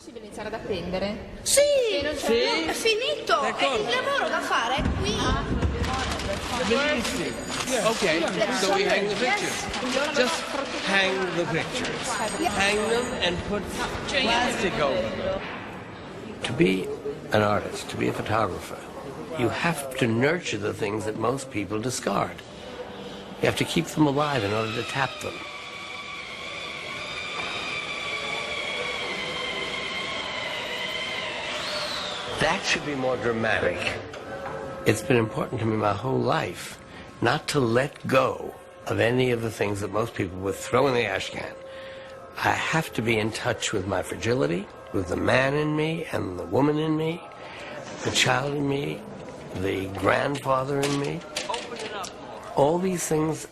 possibile iniziare ad apprendere? Sì, Sì? è finito. E il lavoro da fare è qui. Okay, so we hang the pictures. Just hang the pictures. Hang them and put plastic over them. To be an artist, to be a photographer, you have to nurture the things that most people discard. You have to keep them alive in order to tap them. That should be more dramatic. It's been important to me my whole life not to let go of any of the things that most people would throw in the ash can. I have to be in touch with my fragility, with the man in me and the woman in me, the child in me, the grandfather in me. All these things,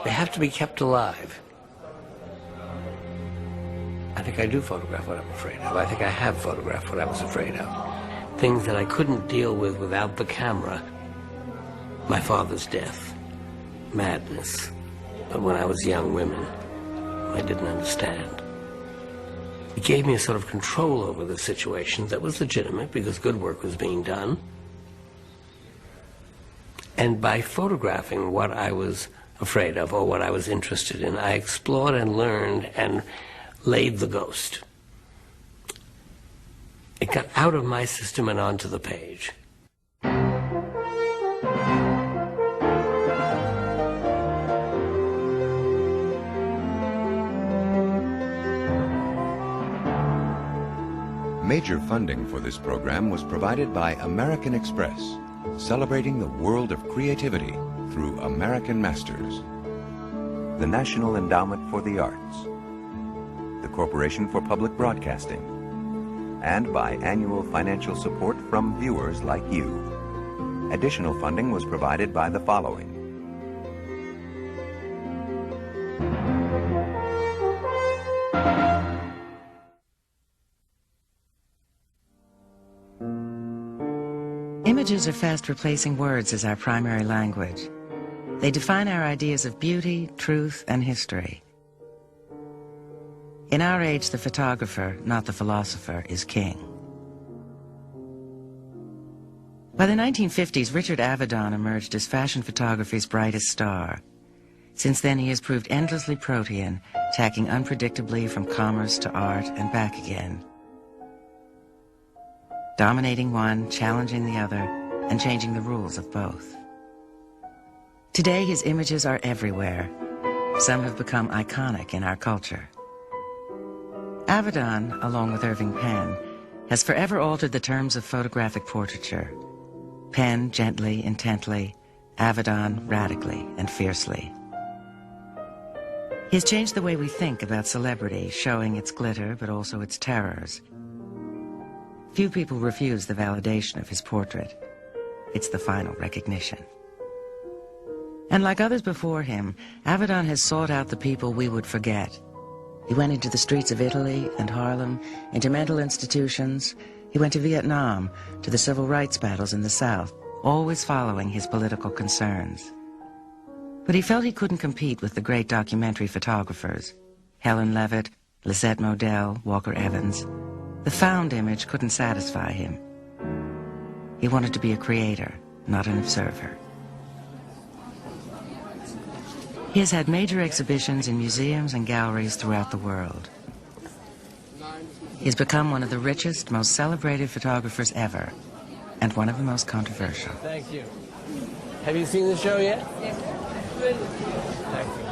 they have to be kept alive. I think I do photograph what I'm afraid of. I think I have photographed what I was afraid of. Things that I couldn't deal with without the camera. My father's death, madness. But when I was young, women, I didn't understand. It gave me a sort of control over the situation that was legitimate because good work was being done. And by photographing what I was afraid of or what I was interested in, I explored and learned and laid the ghost. It got out of my system and onto the page. Major funding for this program was provided by American Express, celebrating the world of creativity through American masters. The National Endowment for the Arts, the Corporation for Public Broadcasting, and by annual financial support from viewers like you. Additional funding was provided by the following. Images are fast replacing words as our primary language. They define our ideas of beauty, truth, and history. In our age, the photographer, not the philosopher, is king. By the 1950s, Richard Avedon emerged as fashion photography's brightest star. Since then, he has proved endlessly protean, tacking unpredictably from commerce to art and back again. Dominating one, challenging the other, and changing the rules of both. Today, his images are everywhere. Some have become iconic in our culture. Avedon, along with Irving Penn, has forever altered the terms of photographic portraiture. Penn gently, intently, Avedon radically and fiercely. He has changed the way we think about celebrity, showing its glitter but also its terrors. Few people refuse the validation of his portrait. It's the final recognition. And like others before him, Avedon has sought out the people we would forget. He went into the streets of Italy and Harlem, into mental institutions. He went to Vietnam, to the civil rights battles in the South, always following his political concerns. But he felt he couldn't compete with the great documentary photographers, Helen Levitt, Lisette Modell, Walker Evans. The found image couldn't satisfy him. He wanted to be a creator, not an observer. He has had major exhibitions in museums and galleries throughout the world. He has become one of the richest, most celebrated photographers ever, and one of the most controversial. Thank you. Have you seen the show yet? Yes. Thank you.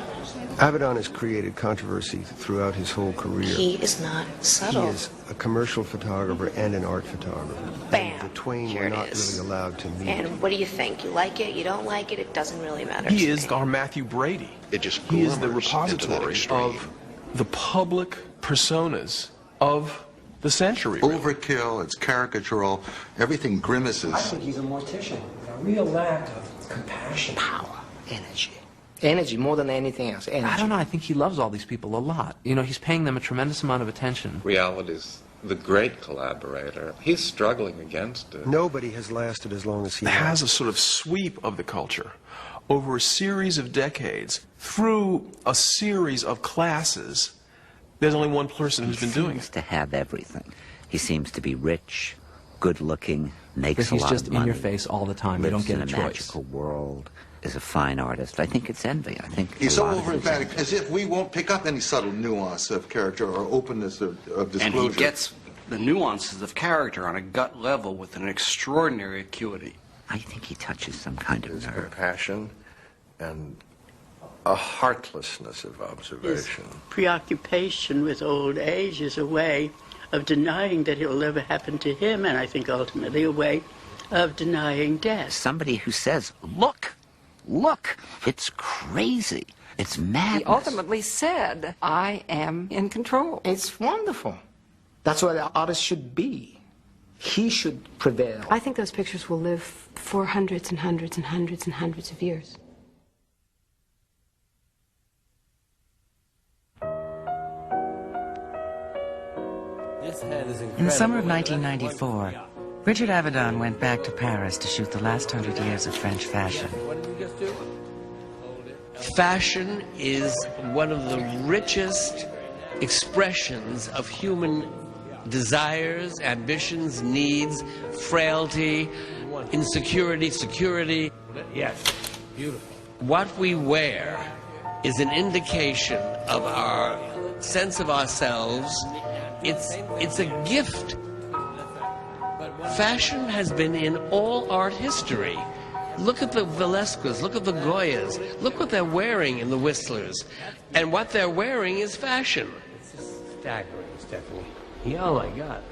Avedon has created controversy throughout his whole career. He is not subtle. He is a commercial photographer and an art photographer. Bam. The twain Here were it not is. really allowed to meet. And what do you think? You like it? You don't like it? It doesn't really matter. He to is me. our Matthew Brady. It just He is the glimmers into that repository extreme. of the public personas of the century. Really. Overkill, it's caricatural, everything grimaces. I think he's a mortician. A real lack of compassion. Power, energy. Energy more than anything else. Energy. I don't know. I think he loves all these people a lot. You know, he's paying them a tremendous amount of attention. Reality's the great collaborator. He's struggling against it. Nobody has lasted as long as he has a sort of sweep of the culture over a series of decades through a series of classes. There's only one person who's been doing it. To have everything. He seems to be rich, good-looking, makes But he's a lot just of money. in your face all the time. You don't lives get in a a choice. magical world, is a fine artist. I think it's envy. I think He's a so lot of it is over-emphatic, envy. as if we won't pick up any subtle nuance of character or openness of disclosure. And he gets the nuances of character on a gut level with an extraordinary acuity. I think he touches some kind of His nerve. compassion and a heartlessness of observation. His preoccupation with old age is a way of denying that it will ever happen to him, and I think ultimately a way of denying death. Somebody who says, look, it's crazy. It's madness. He ultimately said, I am in control. It's wonderful. That's what an artist should be. He should prevail. I think those pictures will live for hundreds and hundreds and hundreds and hundreds of years. In the summer of 1994, Richard Avedon went back to Paris to shoot the last 100 years of French fashion. Fashion is one of the richest expressions of human desires, ambitions, needs, frailty, insecurity, security. Yes, beautiful. What we wear is an indication of our sense of ourselves. It's a gift. Fashion has been in all art history. Look at the Velasquez, look at the Goyas, look what they're wearing in the Whistlers. And what they're wearing is fashion. It's just staggering, Stephanie. Yeah, oh my God.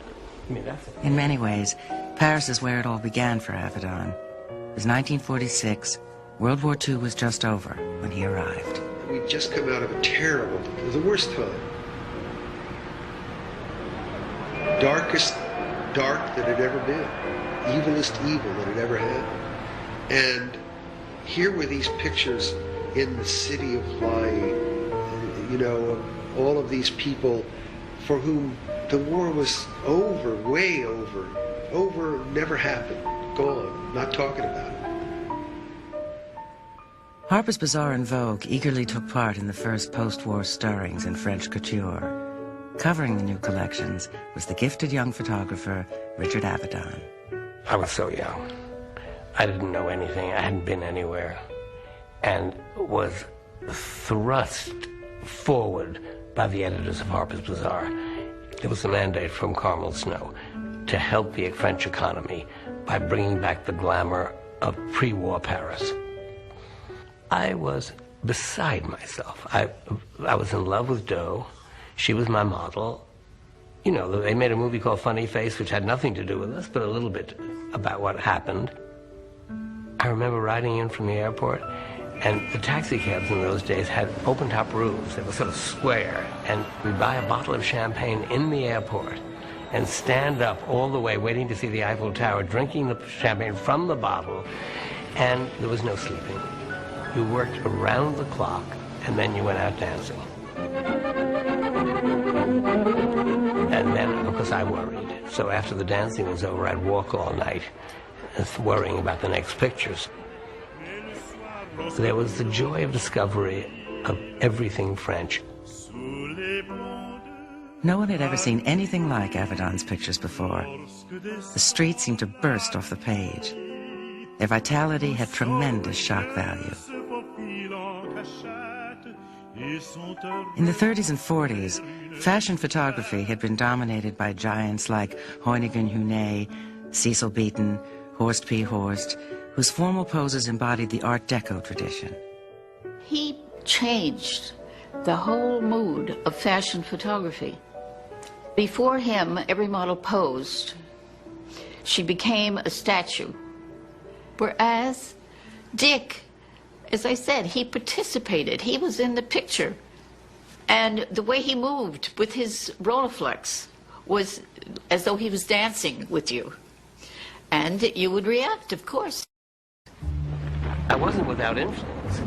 I mean, that's In many ways, Paris is where it all began for Avedon. It was 1946. World War II was just over when he arrived. We'd just come out of a terrible, the worst time. Darkest dark that had ever been. Evilest evil that had ever had. And here were these pictures in the city of lying, you know, all of these people for whom the war was over, way over, never happened, gone, not talking about it. Harper's Bazaar and Vogue eagerly took part in the first post-war stirrings in French couture. Covering the new collections was the gifted young photographer, Richard Avedon. I was so young. I didn't know anything. I hadn't been anywhere. And was thrust forward by the editors of Harper's Bazaar. There was a mandate from Carmel Snow to help the French economy by bringing back the glamour of pre-war Paris. I was beside myself. I was in love with Doe. She was my model. You know, they made a movie called Funny Face, which had nothing to do with us, but a little bit about what happened. I remember riding in from the airport, and the taxi cabs in those days had open-top roofs. They were sort of square, and we'd buy a bottle of champagne in the airport and stand up all the way waiting to see the Eiffel Tower, drinking the champagne from the bottle, and there was no sleeping. You worked around the clock, and then you went out dancing. And then, of course, I worried. So after the dancing was over, I'd walk all night, worrying about the next pictures. So there was the joy of discovery of everything French. No one had ever seen anything like Avedon's pictures before. The streets seemed to burst off the page. Their vitality had tremendous shock value. In the 30s and 40s, fashion photography had been dominated by giants like Hoyningen Hunet, Cecil Beaton, Horst P. Horst, whose formal poses embodied the Art Deco tradition. He changed the whole mood of fashion photography. Before him, every model posed. She became a statue. Whereas Dick, as I said, he participated. He was in the picture. And the way he moved with his Rolleiflex was as though he was dancing with you. And you would react, of course. I wasn't without influence.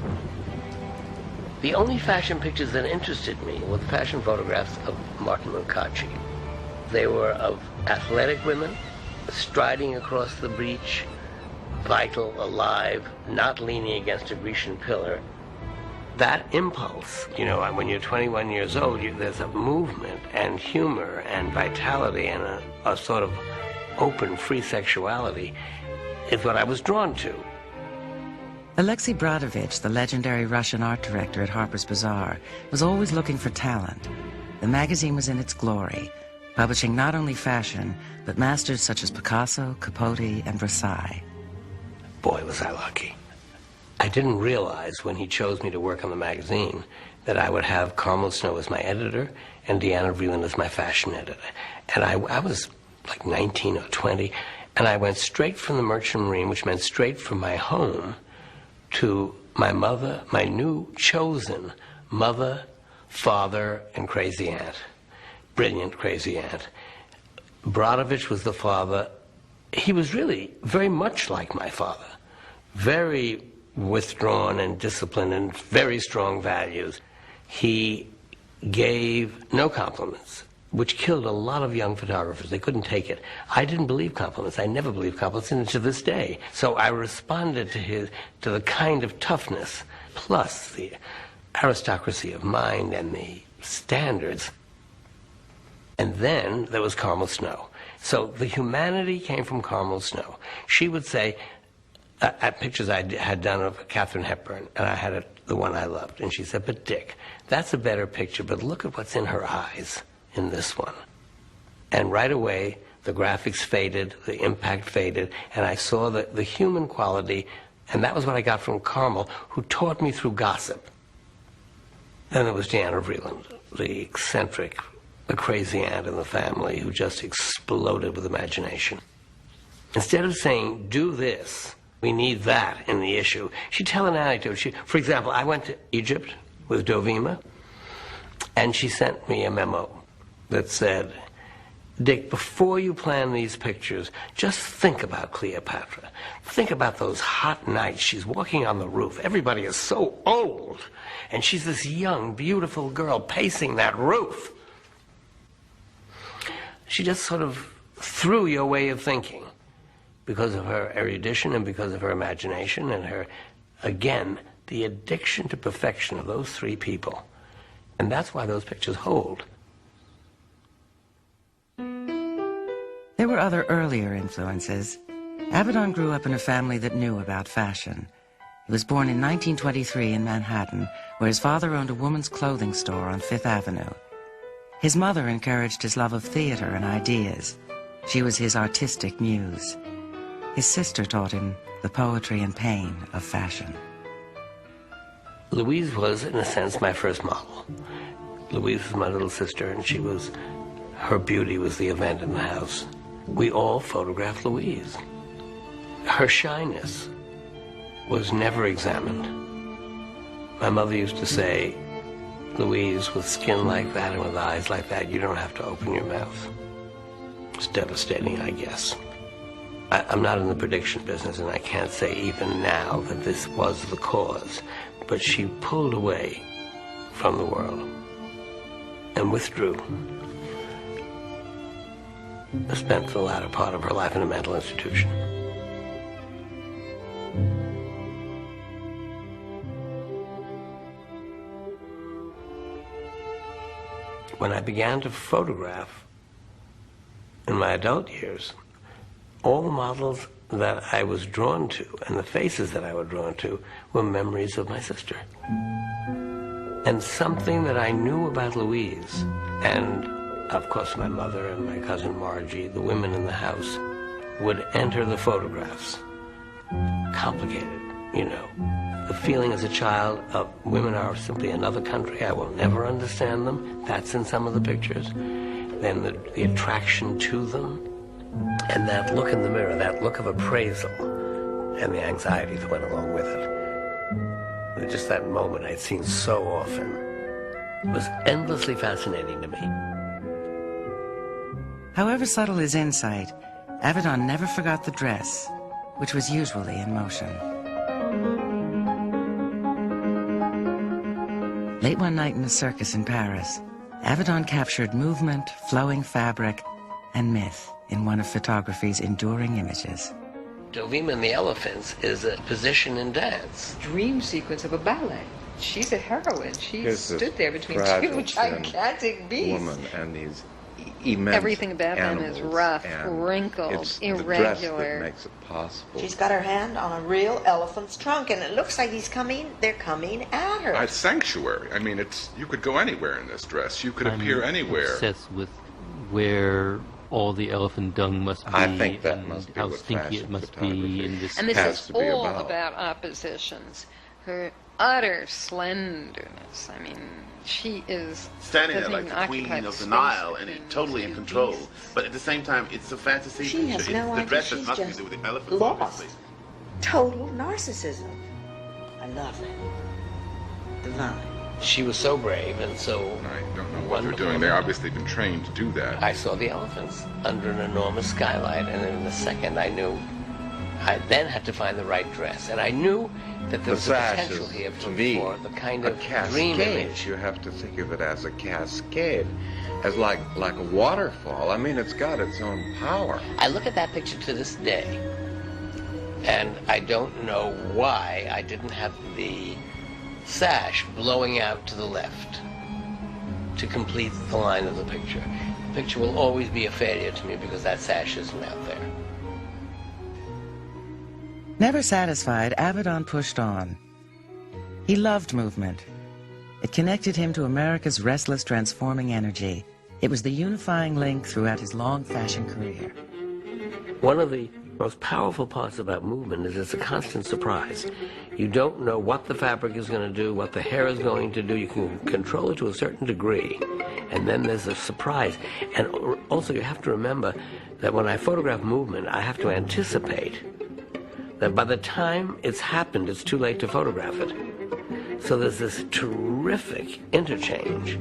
The only fashion pictures that interested me were the fashion photographs of Martin Lucaci. They were of athletic women striding across the breach, vital, alive, not leaning against a Grecian pillar. that impulse, you know, when you're 21 years old, there's a movement and humor and vitality and a sort of open, free sexuality is what I was drawn to. Alexei Brodovich, the legendary Russian art director at Harper's Bazaar, was always looking for talent. The magazine was in its glory, publishing not only fashion, but masters such as Picasso, Capote, and Versailles. Boy, was I lucky. I didn't realize when he chose me to work on the magazine that I would have Carmel Snow as my editor and Deanna Vreeland as my fashion editor. And I was like 19 or 20, and I went straight from the Merchant Marine, which meant straight from my home, to my mother, my new chosen mother, father, and crazy aunt. Brilliant crazy aunt. Brodovich was the father. He was really very much like my father. Very withdrawn and disciplined and very strong values. He gave no compliments, which killed a lot of young photographers. They couldn't take it. I didn't believe compliments. I never believed compliments, and to this day. So I responded to the kind of toughness, plus the aristocracy of mind and the standards. And then there was Carmel Snow. So the humanity came from Carmel Snow. She would say, at pictures I had done of Katharine Hepburn, and I had the one I loved, and she said, but Dick, that's a better picture, but look at what's in her eyes in this one. And right away, the graphics faded, the impact faded, and I saw the human quality, and that was what I got from Carmel, who taught me through gossip. Then there was Deanna Vreeland, the eccentric, the crazy aunt in the family who just exploded with imagination. Instead of saying, do this, we need that in the issue, she'd tell an anecdote. For example, I went to Egypt with Dovima, and she sent me a memo that said, Dick, before you plan these pictures, just think about Cleopatra. Think about those hot nights. She's walking on the roof. Everybody is so old, and she's this young, beautiful girl pacing that roof. She just sort of threw your way of thinking because of her erudition and because of her imagination and her, again, the addiction to perfection of those three people. And that's why those pictures hold. There were other earlier influences. Avedon grew up in a family that knew about fashion. He was born in 1923 in Manhattan, where his father owned a woman's clothing store on Fifth Avenue. His mother encouraged his love of theater and ideas. She was his artistic muse. His sister taught him the poetry and pain of fashion. Louise was, in a sense, my first model. Louise was my little sister, and her beauty was the event in the house. We all photographed Louise. Her shyness was never examined. My mother used to say, Louise, with skin like that and with eyes like that, you don't have to open your mouth. It's devastating, I guess. I'm not in the prediction business, and I can't say even now that this was the cause, but she pulled away from the world and withdrew. Spent the latter part of her life in a mental institution. When I began to photograph in my adult years, all the models that I was drawn to and the faces that I was drawn to were memories of my sister. And something that I knew about Louise, and of course my mother and my cousin Margie, the women in the house, would enter the photographs. Complicated, you know. The feeling as a child of women are simply another country. I will never understand them. That's in some of the pictures. Then the attraction to them. And that look in the mirror, that look of appraisal, and the anxiety that went along with it. Just that moment I'd seen so often was endlessly fascinating to me. However subtle his insight, Avedon never forgot the dress, which was usually in motion. Late one night in a circus in Paris, Avedon captured movement, flowing fabric, and myth in one of photography's enduring images. Dovima and the Elephants is a position in dance. Dream sequence of a ballet. she's a heroine. She Here's stood this there between fragile, two gigantic beasts. woman and these immense Everything about them is animals, rough, and wrinkled, it's irregular. The dress that makes it possible. She's got her hand on a real elephant's trunk, and it looks like they're coming at her. A sanctuary. I mean, you could go anywhere in this dress. You could appear anywhere. Obsessed with where all the elephant dung must be. I think that must be how what stinky it must be in this. And this is all about oppositions. Her utter slenderness. I mean, she is standing there like the queen of the Nile and totally in control. But at the same time, it's a fantasy. She has no idea. The dress has She's nothing to just do with the elephant. lost. Obviously. Total narcissism. I love it. Divine. She was so brave and so I don't know what they're doing. They've obviously been trained to do that. I saw the elephants under an enormous skylight, and in a second I knew I then had to find the right dress. And I knew that there was a potential here for the kind of dream image. You have to think of it as a cascade, as like a waterfall. I mean, it's got its own power. I look at that picture to this day, and I don't know why I didn't have the sash blowing out to the left to complete the line of the picture. The picture will always be a failure to me because that sash isn't out there. Never satisfied, Avedon pushed on. He loved movement. It connected him to America's restless, transforming energy. It was the unifying link throughout his long fashion career. One of the most powerful parts about movement is it's a constant surprise. You don't know what the fabric is going to do, what the hair is going to do. You can control it to a certain degree, and then there's a surprise. And also you have to remember that when I photograph movement, I have to anticipate that by the time it's happened, it's too late to photograph it. So there's this terrific interchange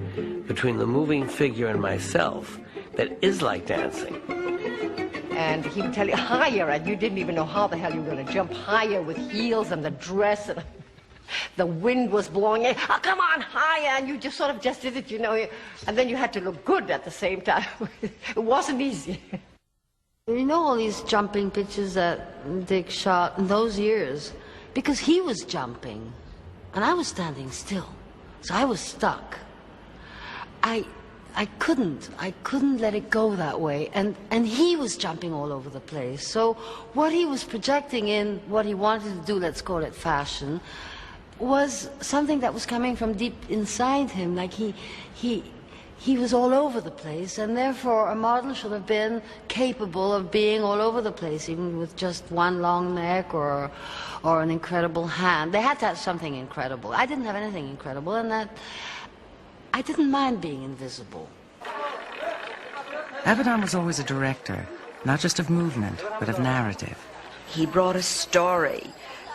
between the moving figure and myself that is like dancing. And he would tell you higher, and you didn't even know how the hell you were going to jump higher with heels and the dress, and the wind was blowing in. Oh, come on, higher, and you just sort of just did it, you know. And then you had to look good at the same time. It wasn't easy. You know all these jumping pictures that Dick shot in those years? Because he was jumping, and I was standing still, so I was stuck. I couldn't let it go that way, and he was jumping all over the place. So what he was projecting in what he wanted to do, let's call it fashion, was something that was coming from deep inside him. Like he was all over the place, and therefore a model should have been capable of being all over the place, even with just one long neck or an incredible hand. They had to have something incredible. I didn't have anything incredible, and that I didn't mind being invisible. Avedon was always a director, not just of movement, but of narrative. He brought a story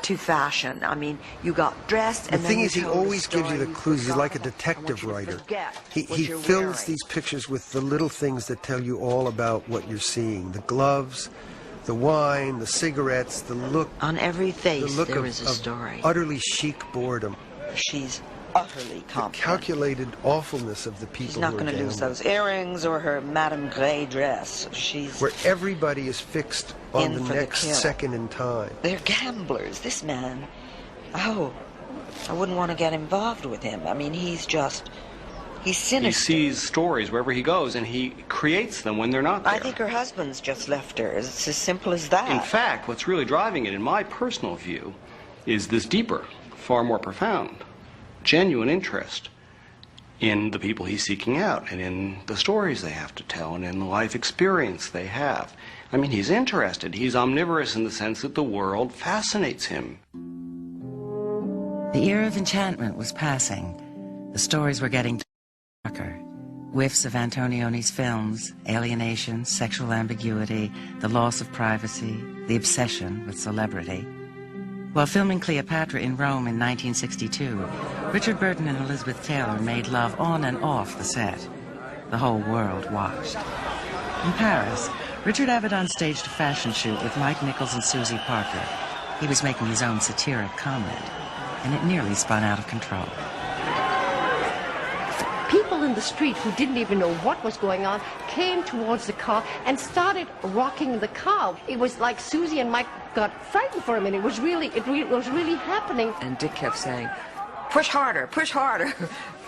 to fashion. I mean, you got dressed, and the thing is, he always gives you the clues. He's like a detective writer. He fills these pictures with the little things that tell you all about what you're seeing. The gloves, the wine, the cigarettes, the look. On every face, the look there is a story. Utterly chic boredom. She's utterly confident. The calculated awfulness of the people. She's not going to lose those earrings or her Madame Grey dress. She's where everybody is fixed on the next second in time. They're gamblers. This man, oh, I wouldn't want to get involved with him. I mean, he's sinister. He sees stories wherever he goes, and he creates them when they're not there. I think her husband's just left her. It's as simple as that. In fact, what's really driving it, in my personal view, is this deeper, far more profound, genuine interest in the people he's seeking out, and in the stories they have to tell, and in the life experience they have. I mean, he's interested. He's omnivorous in the sense that the world fascinates him. The era of enchantment was passing. The stories were getting darker. Whiffs of Antonioni's films, alienation, sexual ambiguity, the loss of privacy, the obsession with celebrity. While filming Cleopatra in Rome in 1962, Richard Burton and Elizabeth Taylor made love on and off the set. The whole world watched. In Paris, Richard Avedon staged a fashion shoot with Mike Nichols and Susie Parker. He was making his own satiric comment, and it nearly spun out of control. People in the street who didn't even know what was going on came towards the car and started rocking the car. It was like Susie and Mike got frightened for a minute. It was really happening. And Dick kept saying, push harder,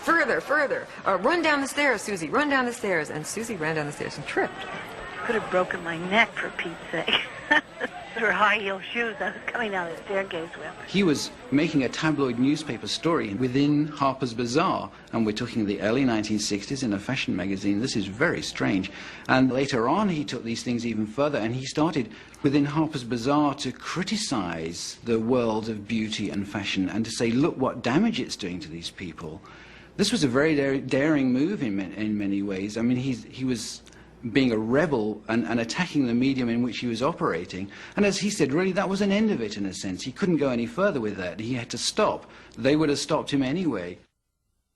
further, further. Run down the stairs, Susie, run down the stairs. And Susie ran down the stairs and tripped. Could have broken my neck, for Pete's sake. Her high-heel shoes I was coming down the staircase with. He was making a tabloid newspaper story within Harper's Bazaar, and we're talking the early 1960s in a fashion magazine. This is very strange. And later on, he took these things even further, and he started within Harper's Bazaar to criticize the world of beauty and fashion and to say, look what damage it's doing to these people. This was a very daring move in many ways. I mean, he was being a rebel and attacking the medium in which he was operating. And as he said, really, that was an end of it in a sense. He couldn't go any further with that. He had to stop. They would have stopped him anyway.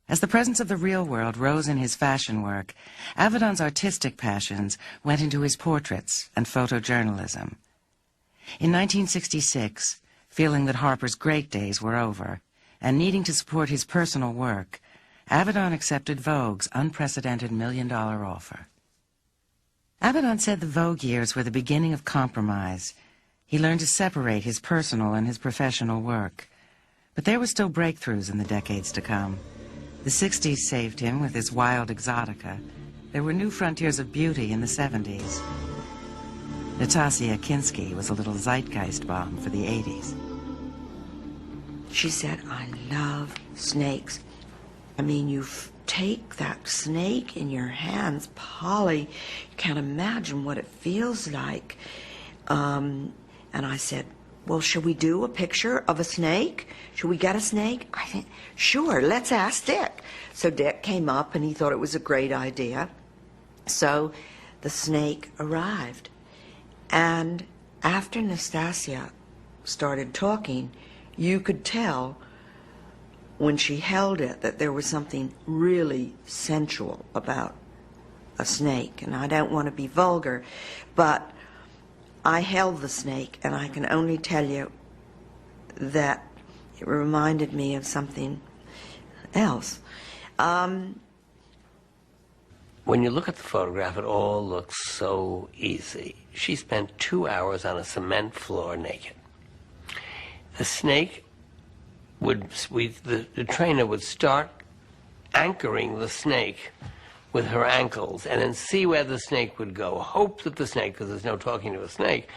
As the presence of the real world rose in his fashion work, Avedon's artistic passions went into his portraits and photojournalism. In 1966, feeling that Harper's great days were over, and needing to support his personal work, Avedon accepted Vogue's unprecedented $1 million offer. Avedon said the Vogue years were the beginning of compromise. He learned to separate his personal and his professional work. But there were still breakthroughs in the decades to come. The 60s saved him with his wild exotica. There were new frontiers of beauty in the 70s. Nastasia Kinski was a little zeitgeist bomb for the 80s. She said, I love snakes. I mean, you take that snake in your hands, Polly. You can't imagine what it feels like. And I said, well, should we do a picture of a snake? Should we get a snake? I said, sure, let's ask Dick. So Dick came up and he thought it was a great idea. So the snake arrived. And after Nastasia started talking, you could tell when she held it that there was something really sensual about a snake. And I don't want to be vulgar, but I held the snake, and I can only tell you that it reminded me of something else. When you look at the photograph, it all looks so easy. She spent 2 hours on a cement floor naked. The snake the trainer would start anchoring the snake with her ankles and then see where the snake would go. Hope that the snake, because there's no talking to a snake,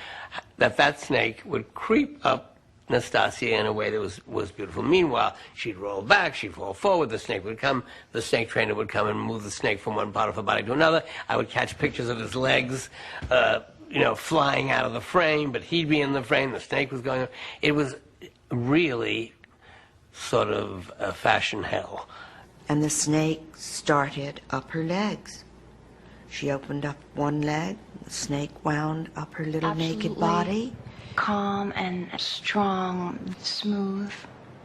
that snake would creep up Nastasia in a way that was beautiful. Meanwhile, she'd roll back, she'd fall forward, the snake would come, the snake trainer would come and move the snake from one part of her body to another. I would catch pictures of his legs, flying out of the frame, but he'd be in the frame, the snake was going on. It was really sort of a fashion hell. And the snake started up her legs. She opened up one leg, the snake wound up her little naked body. Calm and strong, smooth,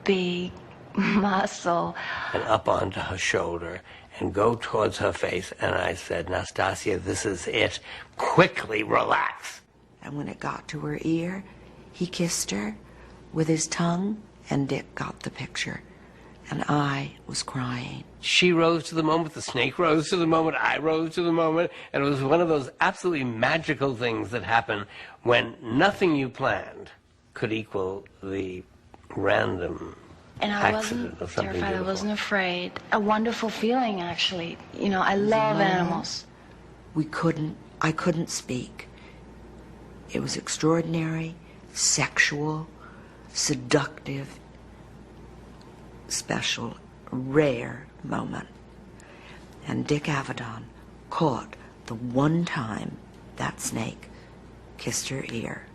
big muscle. And up onto her shoulder and go towards her face. And I said, Nastasia, this is it. Quickly relax. And when it got to her ear, he kissed her with his tongue, and Dick got the picture. And I was crying. She rose to the moment, the snake rose to the moment, I rose to the moment, and it was one of those absolutely magical things that happen when nothing you planned could equal the random and I accident wasn't of something terrified, beautiful. I wasn't afraid. A wonderful feeling, actually. I love animals. I couldn't speak. It was extraordinary, sexual, seductive, special, rare moment. And Dick Avedon caught the one time that snake kissed her ear.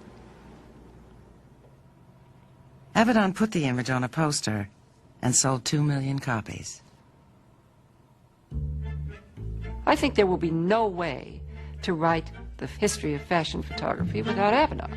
Avedon put the image on a poster and sold 2 million copies. I think there will be no way to write the history of fashion photography without Avedon.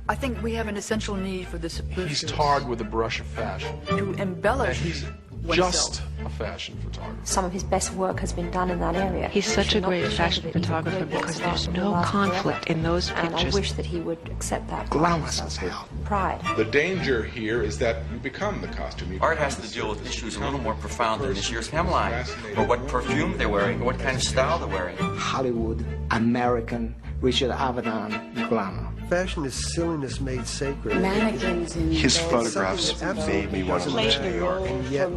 I think we have an essential need for this. He's tarred with a brush of fashion. To embellish He's oneself. just a fashion photographer. Some of his best work has been done in that area. He's such a great fashion photographer because there's no conflict in those And I pictures. wish that he would accept that. Glamorous as hell. Pride. The danger here is that you become the costume. Art has to deal with issues a little more profound than this year's hemline, or what perfume they're wearing, or what kind of style they're wearing. Hollywood, American, Richard Avedon glamour. Fashion is silliness made sacred. Mannequins in His those photographs made me want to live in New York. And yet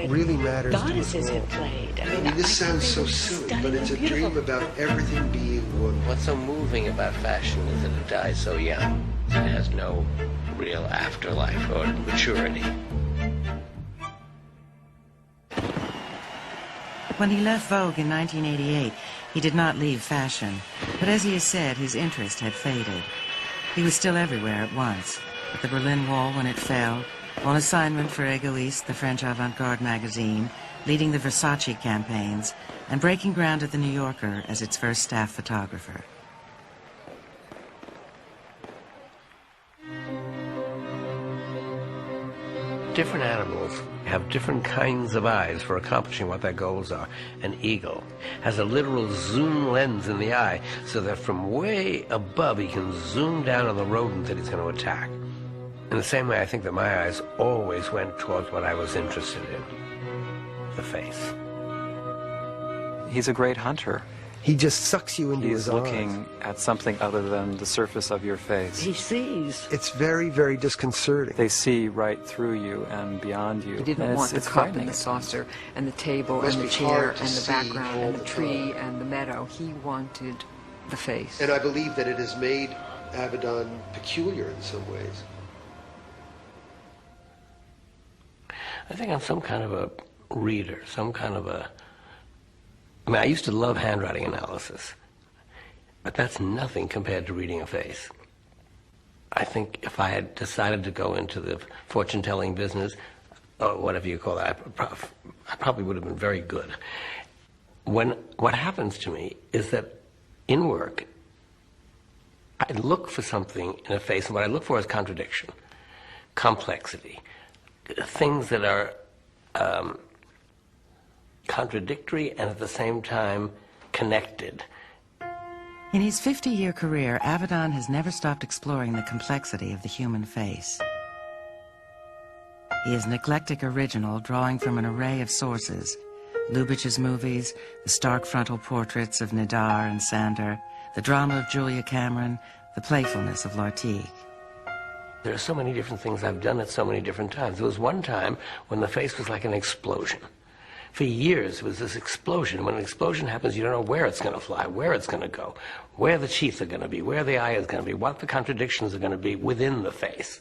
really matters to us all. have played. I mean, this sounds so silly, but it's a dream about everything being one. What's so moving about fashion is that it dies so young. It has no real afterlife or maturity. When he left Vogue in 1988, he did not leave fashion, but as he has said, his interest had faded. He was still everywhere at once, at the Berlin Wall when it fell, on assignment for Egoiste, the French avant-garde magazine, leading the Versace campaigns, and breaking ground at the New Yorker as its first staff photographer. Different animals have different kinds of eyes for accomplishing what their goals are. An eagle has a literal zoom lens in the eye so that from way above he can zoom down on the rodent that he's going to attack. In the same way, I think that my eyes always went towards what I was interested in, the face. He's a great hunter. He just sucks you into his eyes. He's looking at something other than the surface of your face. He sees. It's very, very disconcerting. They see right through you and beyond you. He didn't want the cup and the saucer and the table and the chair and the background and the tree and the meadow. He wanted the face. And I believe that it has made Avedon peculiar in some ways. I think I'm some kind of a reader, some kind of a... I mean, I used to love handwriting analysis, but that's nothing compared to reading a face. I think if I had decided to go into the fortune-telling business, or whatever you call it, I probably would have been very good. What happens to me is that in work, I look for something in a face, and what I look for is contradiction, complexity, things that are contradictory and at the same time connected. In his 50-year career, Avedon has never stopped exploring the complexity of the human face. He is an eclectic original, drawing from an array of sources: Lubitsch's movies, the stark frontal portraits of Nadar and Sander, the drama of Julia Cameron, the playfulness of Lartigue. There are so many different things I've done at so many different times. There was one time when the face was like an explosion. For years, it was this explosion. When an explosion happens, you don't know where it's going to fly, where it's going to go, where the teeth are going to be, where the eye is going to be, what the contradictions are going to be within the face.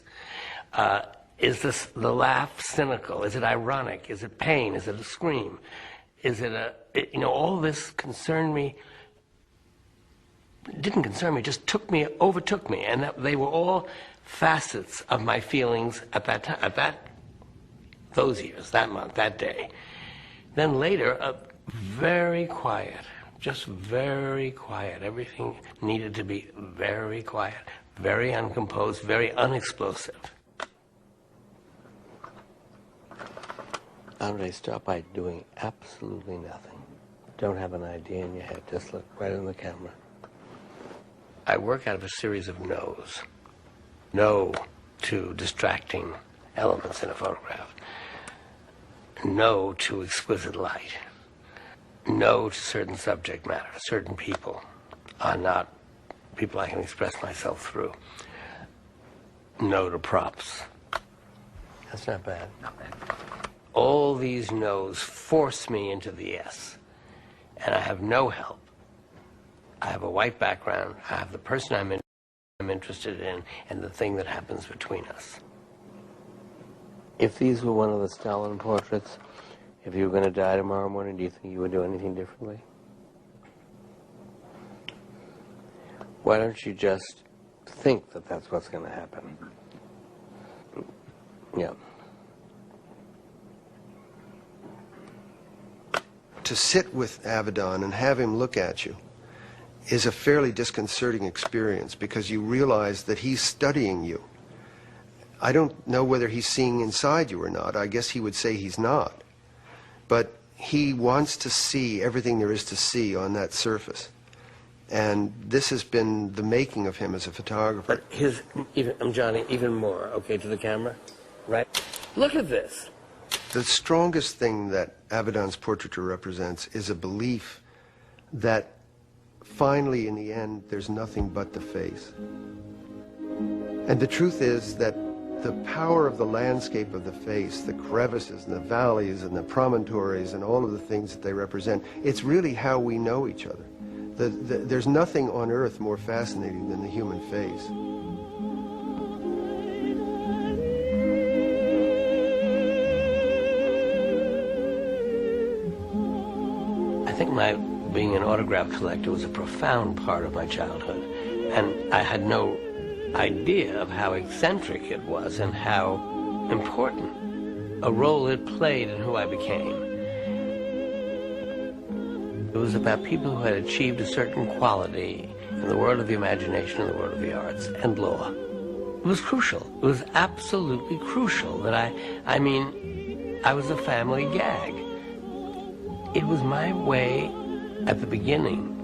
Is this the laugh cynical? Is it ironic? Is it pain? Is it a scream? Is it all this concerned me. It didn't concern me, just overtook me, and they were all facets of my feelings at that time, those years, that month, that day. Then later, very quiet, just very quiet. Everything needed to be very quiet, very uncomposed, very unexplosive. Andre, start by doing absolutely nothing. Don't have an idea in your head, just look right in the camera. I work out of a series of no's. No to distracting elements in a photograph. No to exquisite light. No to certain subject matter. Certain people are not people I can express myself through. No to props. That's not bad. Not bad. All these no's force me into the yes. And I have no help. I have a white background. I have the person I'm interested in and the thing that happens between us. If these were one of the Stalin portraits, if you were going to die tomorrow morning, do you think you would do anything differently? Why don't you just think that that's what's going to happen? Yeah. To sit with Avedon and have him look at you is a fairly disconcerting experience because you realize that he's studying you. I don't know whether he's seeing inside you or not. I guess he would say he's not. But he wants to see everything there is to see on that surface. And this has been the making of him as a photographer. But Johnny, even more, okay, to the camera, right? Look at this. The strongest thing that Avedon's portraiture represents is a belief that finally, in the end, there's nothing but the face. And the truth is that the power of the landscape of the face, the crevices and the valleys and the promontories and all of the things that they represent, it's really how we know each other. There's nothing on earth more fascinating than the human face. I think my being an autograph collector was a profound part of my childhood, and I had no idea of how eccentric it was and how important a role it played in who I became. It was about people who had achieved a certain quality in the world of the imagination and the world of the arts and law. It was crucial. It was absolutely crucial that I mean, I was a family gag. It was my way at the beginning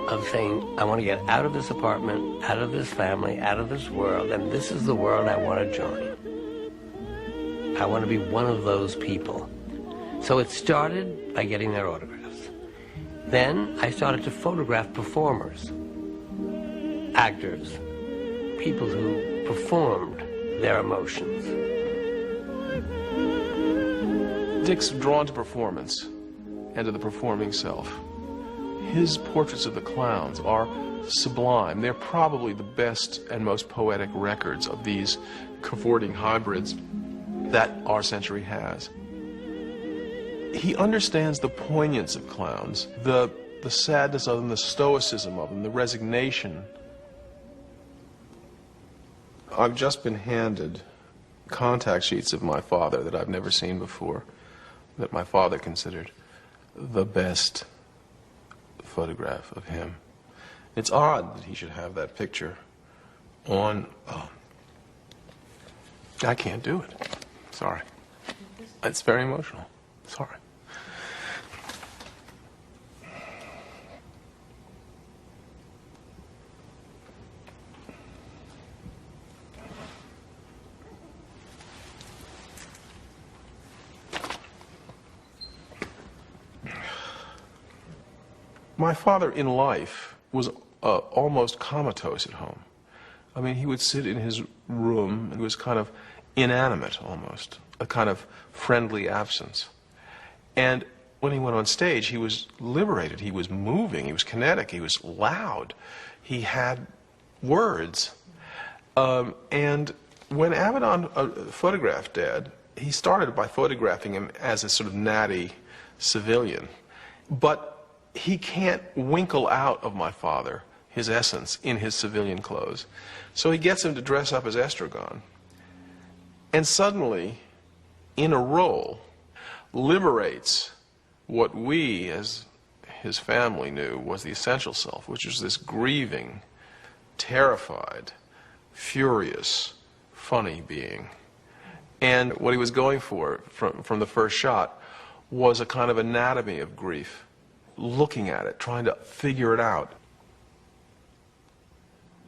of saying, I want to get out of this apartment, out of this family, out of this world, and this is the world I want to join. I want to be one of those people. So it started by getting their autographs. Then I started to photograph performers, actors, people who performed their emotions. Dick's drawn to performance and to the performing self. His portraits of the clowns are sublime. They're probably the best and most poetic records of these cavorting hybrids that our century has. He understands the poignance of clowns, the sadness of them, the stoicism of them, the resignation. I've just been handed contact sheets of my father that I've never seen before, that my father considered the best photograph of him. It's odd that he should have that picture on... I can't do it. Sorry. It's very emotional. Sorry. My father in life was almost comatose at home. I mean, he would sit in his room and was kind of inanimate almost, a kind of friendly absence. And when he went on stage, he was liberated, he was moving, he was kinetic, he was loud, he had words. And when Avedon photographed Dad, he started by photographing him as a sort of natty civilian. But he can't winkle out of my father his essence in his civilian clothes. So he gets him to dress up as Estragon. And suddenly, in a role, liberates what we, as his family, knew was the essential self, which was this grieving, terrified, furious, funny being. And what he was going for from the first shot was a kind of anatomy of grief, looking at it, trying to figure it out.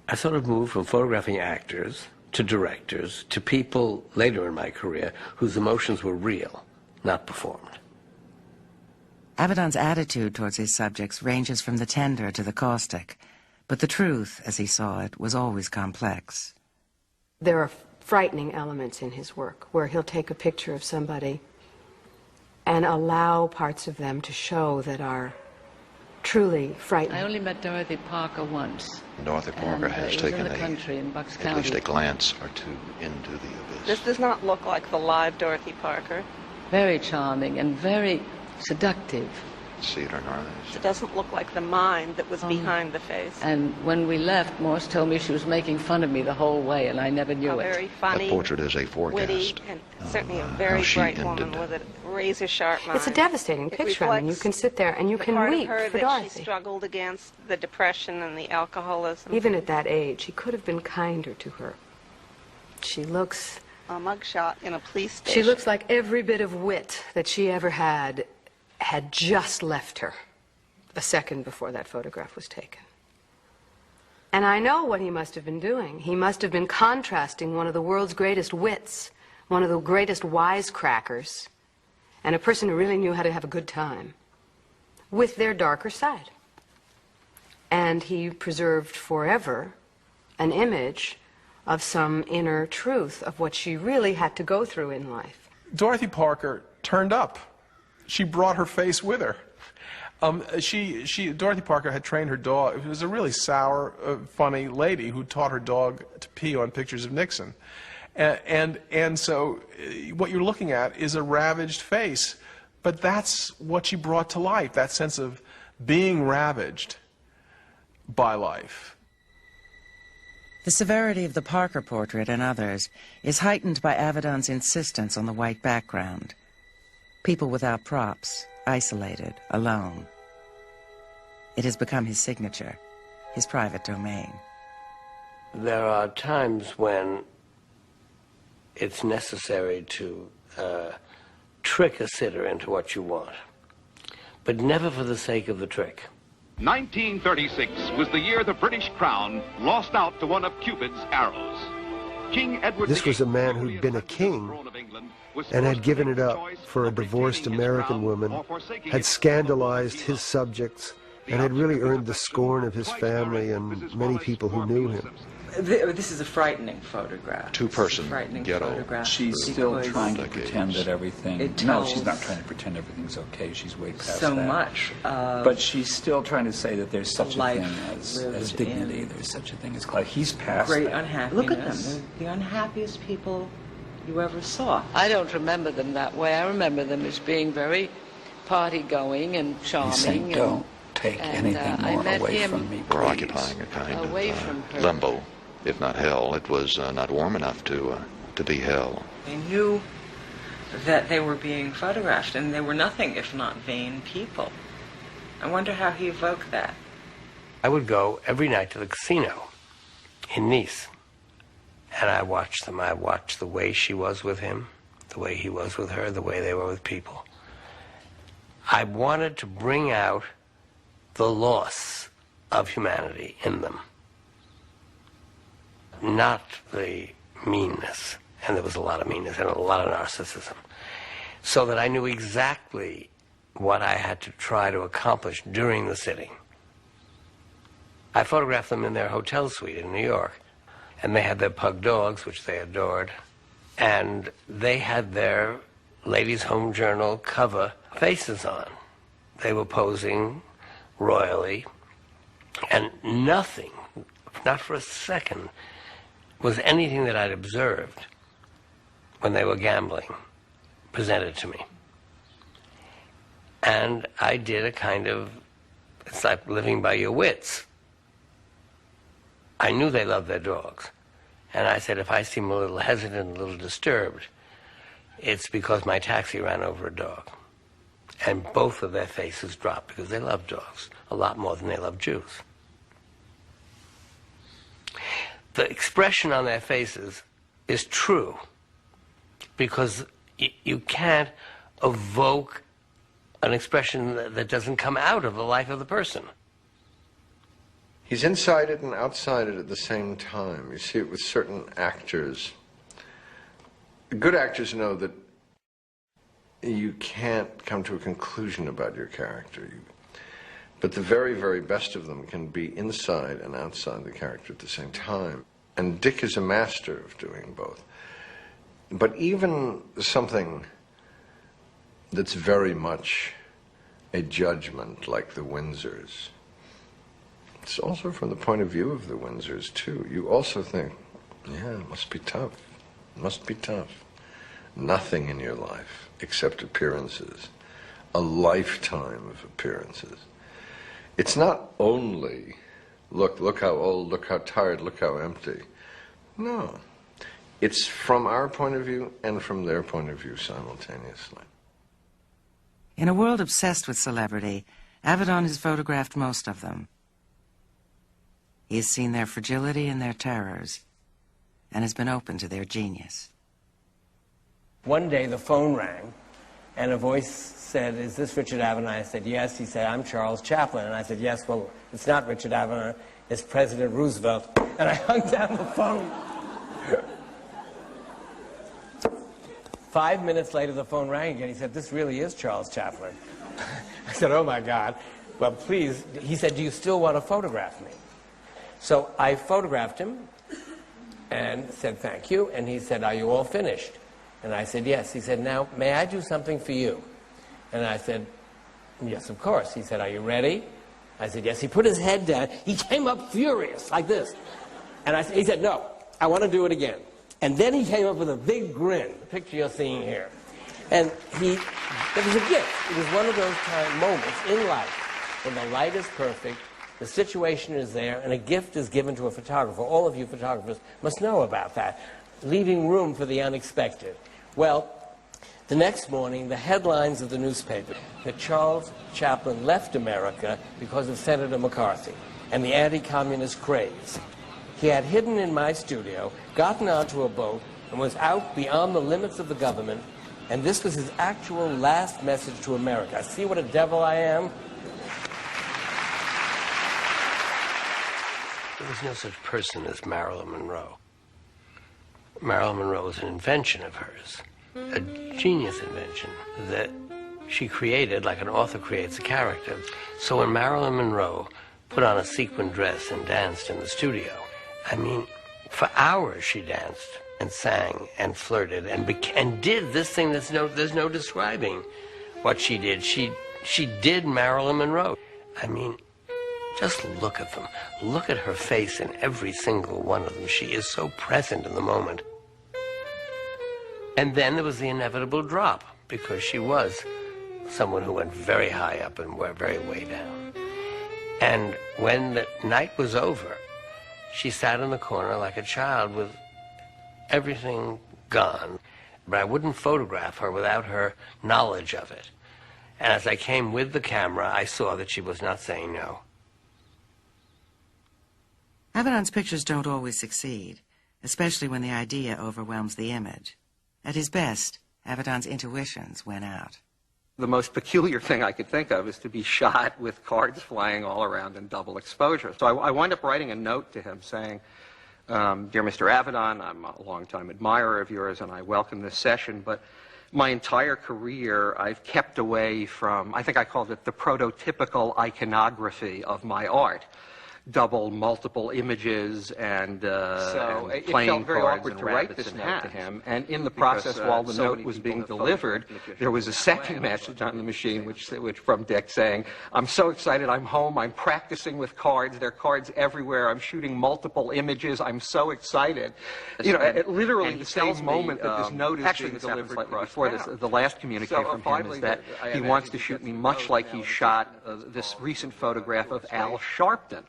I sort of moved from photographing actors to directors to people later in my career whose emotions were real, not performed. Avedon's attitude towards his subjects ranges from the tender to the caustic, but the truth, as he saw it, was always complex. There are frightening elements in his work where he'll take a picture of somebody and allow parts of them to show that are truly frightening. I only met Dorothy Parker once. Dorothy Parker has taken at least a glance or two into the abyss. This does not look like the live Dorothy Parker. Very charming and very seductive. See it in her eyes. It doesn't look like the mind that was behind the face. And when we left, Morse told me she was making fun of me the whole way, and I never knew it. Very funny, the portrait is a forecast. Witty, and certainly a very bright woman with a razor-sharp mind. It's a devastating picture. I mean, you can sit there and you can weep for that Dorothy. She struggled against the depression and the alcoholism. Even at that age, he could have been kinder to her. She looks... A mugshot in a police station. She looks like every bit of wit that she ever had just left her a second before that photograph was taken. And I know what he must have been doing. He must have been contrasting one of the world's greatest wits, one of the greatest wisecrackers, and a person who really knew how to have a good time, with their darker side. And he preserved forever an image of some inner truth of what she really had to go through in life. Dorothy Parker turned up. She brought her face with her. Dorothy Parker had trained her dog. It was a really sour, funny lady who taught her dog to pee on pictures of Nixon. And so what you're looking at is a ravaged face. But that's what she brought to life, that sense of being ravaged by life. The severity of the Parker portrait and others is heightened by Avedon's insistence on the white background. People without props, isolated, alone. It has become his signature, his private domain. There are times when it's necessary to trick a sitter into what you want, but never for the sake of the trick. 1936 was the year the British crown lost out to one of Cupid's arrows. King Edward This was a man who'd been a king and had given it up for a divorced American woman, had scandalized his subjects, and had really earned the scorn of his family and many people who knew him. This is a frightening photograph. Two-person ghetto. Photograph. She's still trying to pretend that everything... No, she's not trying to pretend everything's okay. She's way past so that. much. But she's still trying to say that there's such a thing as dignity. There's such a thing as class. He's past great that. Unhappiness. Look at them. They're the unhappiest people you ever saw. I don't remember them that way. I remember them as being very party-going and charming. He's saying, don't take anything more away from me, We're occupying a kind of limbo, if not hell. It was not warm enough to be hell. They knew that they were being photographed, and they were nothing if not vain people. I wonder how he evoked that. I would go every night to the casino in Nice, and I watched them. I watched the way she was with him, the way he was with her, the way they were with people. I wanted to bring out the loss of humanity in them, not the meanness, and there was a lot of meanness and a lot of narcissism, so that I knew exactly what I had to try to accomplish during the sitting. I photographed them in their hotel suite in New York, and they had their pug dogs, which they adored, and they had their Ladies' Home Journal cover faces on. They were posing royally, and nothing, not for a second, was anything that I'd observed when they were gambling presented to me. And I did a kind of, it's like living by your wits. I knew they loved their dogs. And I said, if I seem a little hesitant, a little disturbed, it's because my taxi ran over a dog. And both of their faces dropped because they love dogs a lot more than they love Jews. The expression on their faces is true because you can't evoke an expression that doesn't come out of the life of the person. He's inside it and outside it at the same time. You see it with certain actors. Good actors know that you can't come to a conclusion about your character. But the very, very best of them can be inside and outside the character at the same time. And Dick is a master of doing both. But even something that's very much a judgment, like the Windsors, it's also from the point of view of the Windsors, too. You also think, yeah, it must be tough. It must be tough. Nothing in your life except appearances. A lifetime of appearances. It's not only, look how old, look how tired, look how empty. No. It's from our point of view and from their point of view simultaneously. In a world obsessed with celebrity, Avedon has photographed most of them. He has seen their fragility and their terrors, and has been open to their genius. One day the phone rang, and a voice said, "Is this Richard Avedon?" I said, "Yes." He said, "I'm Charles Chaplin." And I said, "Yes, well, it's not Richard Avedon, it's President Roosevelt." And I hung down the phone. 5 minutes later, the phone rang again. He said, "This really is Charles Chaplin." I said, "Oh, my God." well, please, he said, do you still want to photograph me? So I photographed him and said, thank you. And he said, are you all finished? And I said, yes. He said, now, may I do something for you? And I said, yes, of course. He said, are you ready? I said, yes. He put his head down. He came up furious, like this. And he said, no, I want to do it again. And then he came up with a big grin, the picture you're seeing here. And it was a gift. It was one of those moments in life when the light is perfect, the situation is there, and a gift is given to a photographer. All of you photographers must know about that, leaving room for the unexpected. Well, the next morning, the headlines of the newspaper that Charles Chaplin left America because of Senator McCarthy and the anti-communist craze. He had hidden in my studio, gotten onto a boat, and was out beyond the limits of the government, and this was his actual last message to America. See what a devil I am? There was no such person as Marilyn Monroe. Marilyn Monroe was an invention of hers, a genius invention that she created like an author creates a character. So when Marilyn Monroe put on a sequin dress and danced in the studio, I mean, for hours she danced and sang and flirted and did this thing there's no describing what she did. She did Marilyn Monroe. I mean, just look at them. Look at her face in every single one of them. She is so present in the moment. And then there was the inevitable drop, because she was someone who went very high up and very way down. And when the night was over, she sat in the corner like a child with everything gone. But I wouldn't photograph her without her knowledge of it. And as I came with the camera, I saw that she was not saying no. Avedon's pictures don't always succeed, especially when the idea overwhelms the image. At his best, Avedon's intuitions win out. The most peculiar thing I could think of is to be shot with cards flying all around in double exposure. So I wound up writing a note to him saying, Dear Mr. Avedon, I'm a longtime admirer of yours and I welcome this session, but my entire career I've kept away from, I think I called it the prototypical iconography of my art. Double, multiple images and and playing cards and rabbits and hats. To him. And in the process, while the note was being delivered, there was a second message on the machine, which from Dick saying, "I'm so excited, I'm home, I'm practicing with cards. There are cards everywhere. I'm shooting multiple images. I'm so excited." You know, literally the same moment that this note is being delivered before this, the last communique from him is that he wants to shoot me much like he shot this recent photograph of Al Sharpton,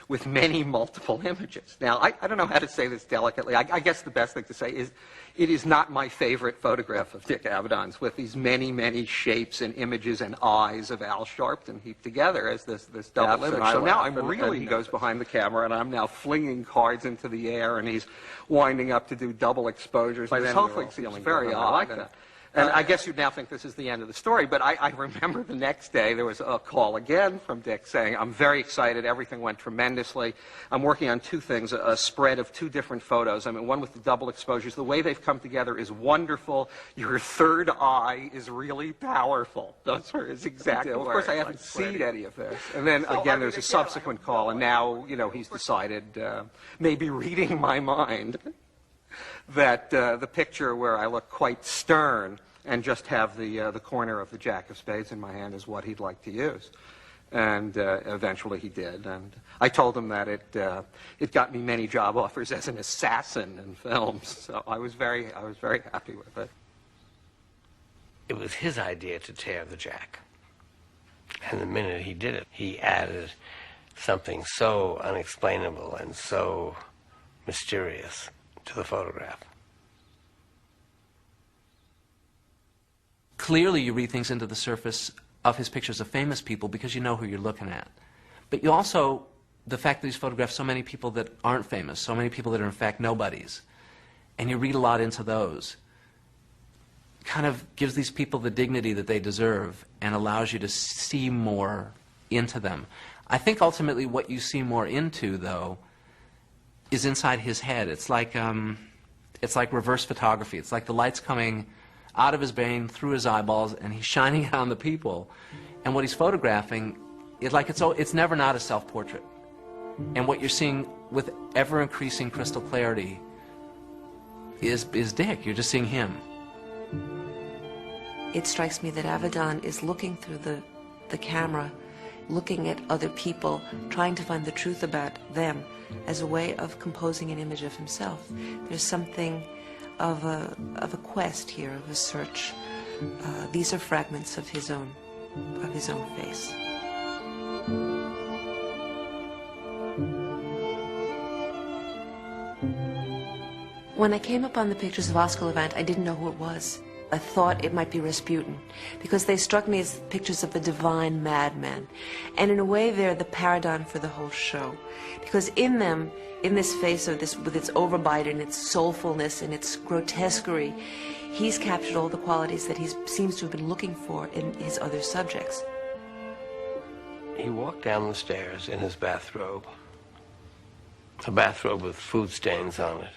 with many multiple images. Now, I don't know how to say this delicately. I guess the best thing to say is it is not my favorite photograph of Dick Avedon's, with these many, many shapes and images and eyes of Al Sharpton heaped together as this double image. So now I'm really, he goes behind the camera, and I'm now flinging cards into the air, and he's winding up to do double exposures. This whole thing seems very odd. I like that. And I guess you'd now think this is the end of the story, but I remember the next day there was a call again from Dick saying, I'm very excited, everything went tremendously. I'm working on two things, a spread of two different photos. I mean, one with the double exposures. The way they've come together is wonderful. Your third eye is really powerful. Those are his exact words. Of course, I haven't seen any of this. And then, again, there's a subsequent call, and now, you know, he's decided, maybe reading my mind, that the picture where I look quite stern and just have the corner of the Jack of Spades in my hand is what he'd like to use. And eventually he did. And I told him that it got me many job offers as an assassin in films. So I was very happy with it. It was his idea to tear the Jack. And the minute he did it, he added something so unexplainable and so mysterious to the photograph. Clearly you read things into the surface of his pictures of famous people because you know who you're looking at. But you also, the fact that he's photographed so many people that aren't famous, so many people that are in fact nobodies, and you read a lot into those, kind of gives these people the dignity that they deserve and allows you to see more into them. I think ultimately what you see more into, though, is inside his head. It's like reverse photography. It's like the light's coming out of his brain through his eyeballs and he's shining it on the people. And what he's photographing It's never not a self-portrait. And what you're seeing with ever-increasing crystal clarity is Dick. You're just seeing him. It strikes me that Avedon is looking through the camera, looking at other people, trying to find the truth about them as a way of composing an image of himself. There's something of a quest here, of a search. These are fragments of his own face. When I came upon the pictures of Oscar Levant, I didn't know who it was. I thought it might be Rasputin, because they struck me as pictures of the divine madman. And in a way, they're the paradigm for the whole show. Because in them, in this face of this, with its overbite and its soulfulness and its grotesquerie, he's captured all the qualities that he seems to have been looking for in his other subjects. He walked down the stairs in his bathrobe, a bathrobe with food stains on it,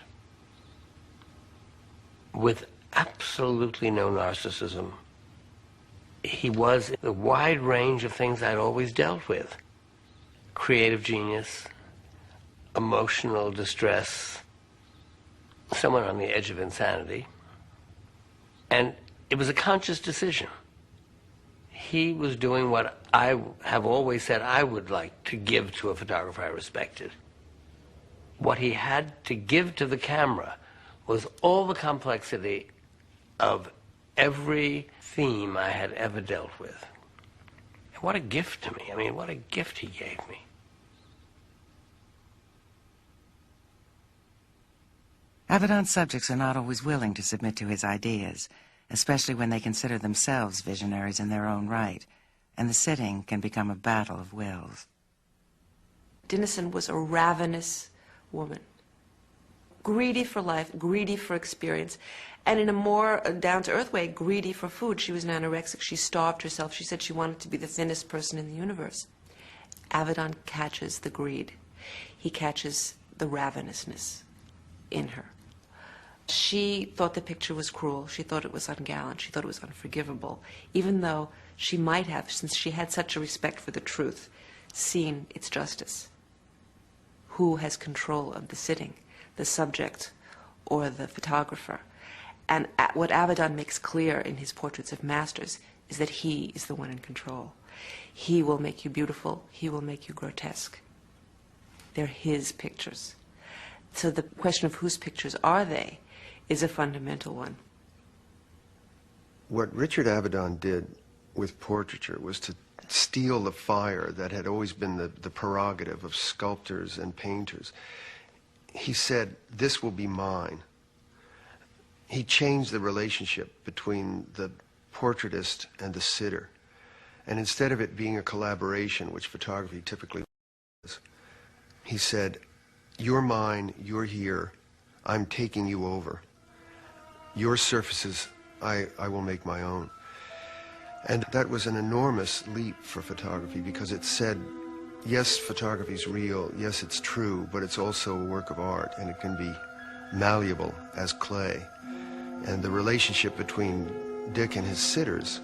with absolutely no narcissism. He was the wide range of things I'd always dealt with. Creative genius, emotional distress, someone on the edge of insanity. And it was a conscious decision. He was doing what I have always said I would like to give to a photographer I respected. What he had to give to the camera was all the complexity of every theme I had ever dealt with. And what a gift to me. I mean, what a gift he gave me. Avedon's subjects are not always willing to submit to his ideas, especially when they consider themselves visionaries in their own right, and the sitting can become a battle of wills. Dennison was a ravenous woman, greedy for life, greedy for experience, and in a more down-to-earth way, greedy for food. She was an anorexic. She starved herself. She said she wanted to be the thinnest person in the universe. Avedon catches the greed. He catches the ravenousness in her. She thought the picture was cruel. She thought it was ungallant. She thought it was unforgivable, even though she might have, since she had such a respect for the truth, seen its justice. Who has control of the sitting, the subject or the photographer? And what Avedon makes clear in his portraits of masters is that he is the one in control. He will make you beautiful. He will make you grotesque. They're his pictures. So the question of whose pictures are they is a fundamental one. What Richard Avedon did with portraiture was to steal the fire that had always been the prerogative of sculptors and painters. He said, "This will be mine." He changed the relationship between the portraitist and the sitter. And instead of it being a collaboration, which photography typically is, he said, "You're mine, you're here, I'm taking you over. Your surfaces, I will make my own." And that was an enormous leap for photography, because it said, yes, photography's real, yes, it's true, but it's also a work of art, and it can be malleable as clay. And the relationship between Dick and his sitters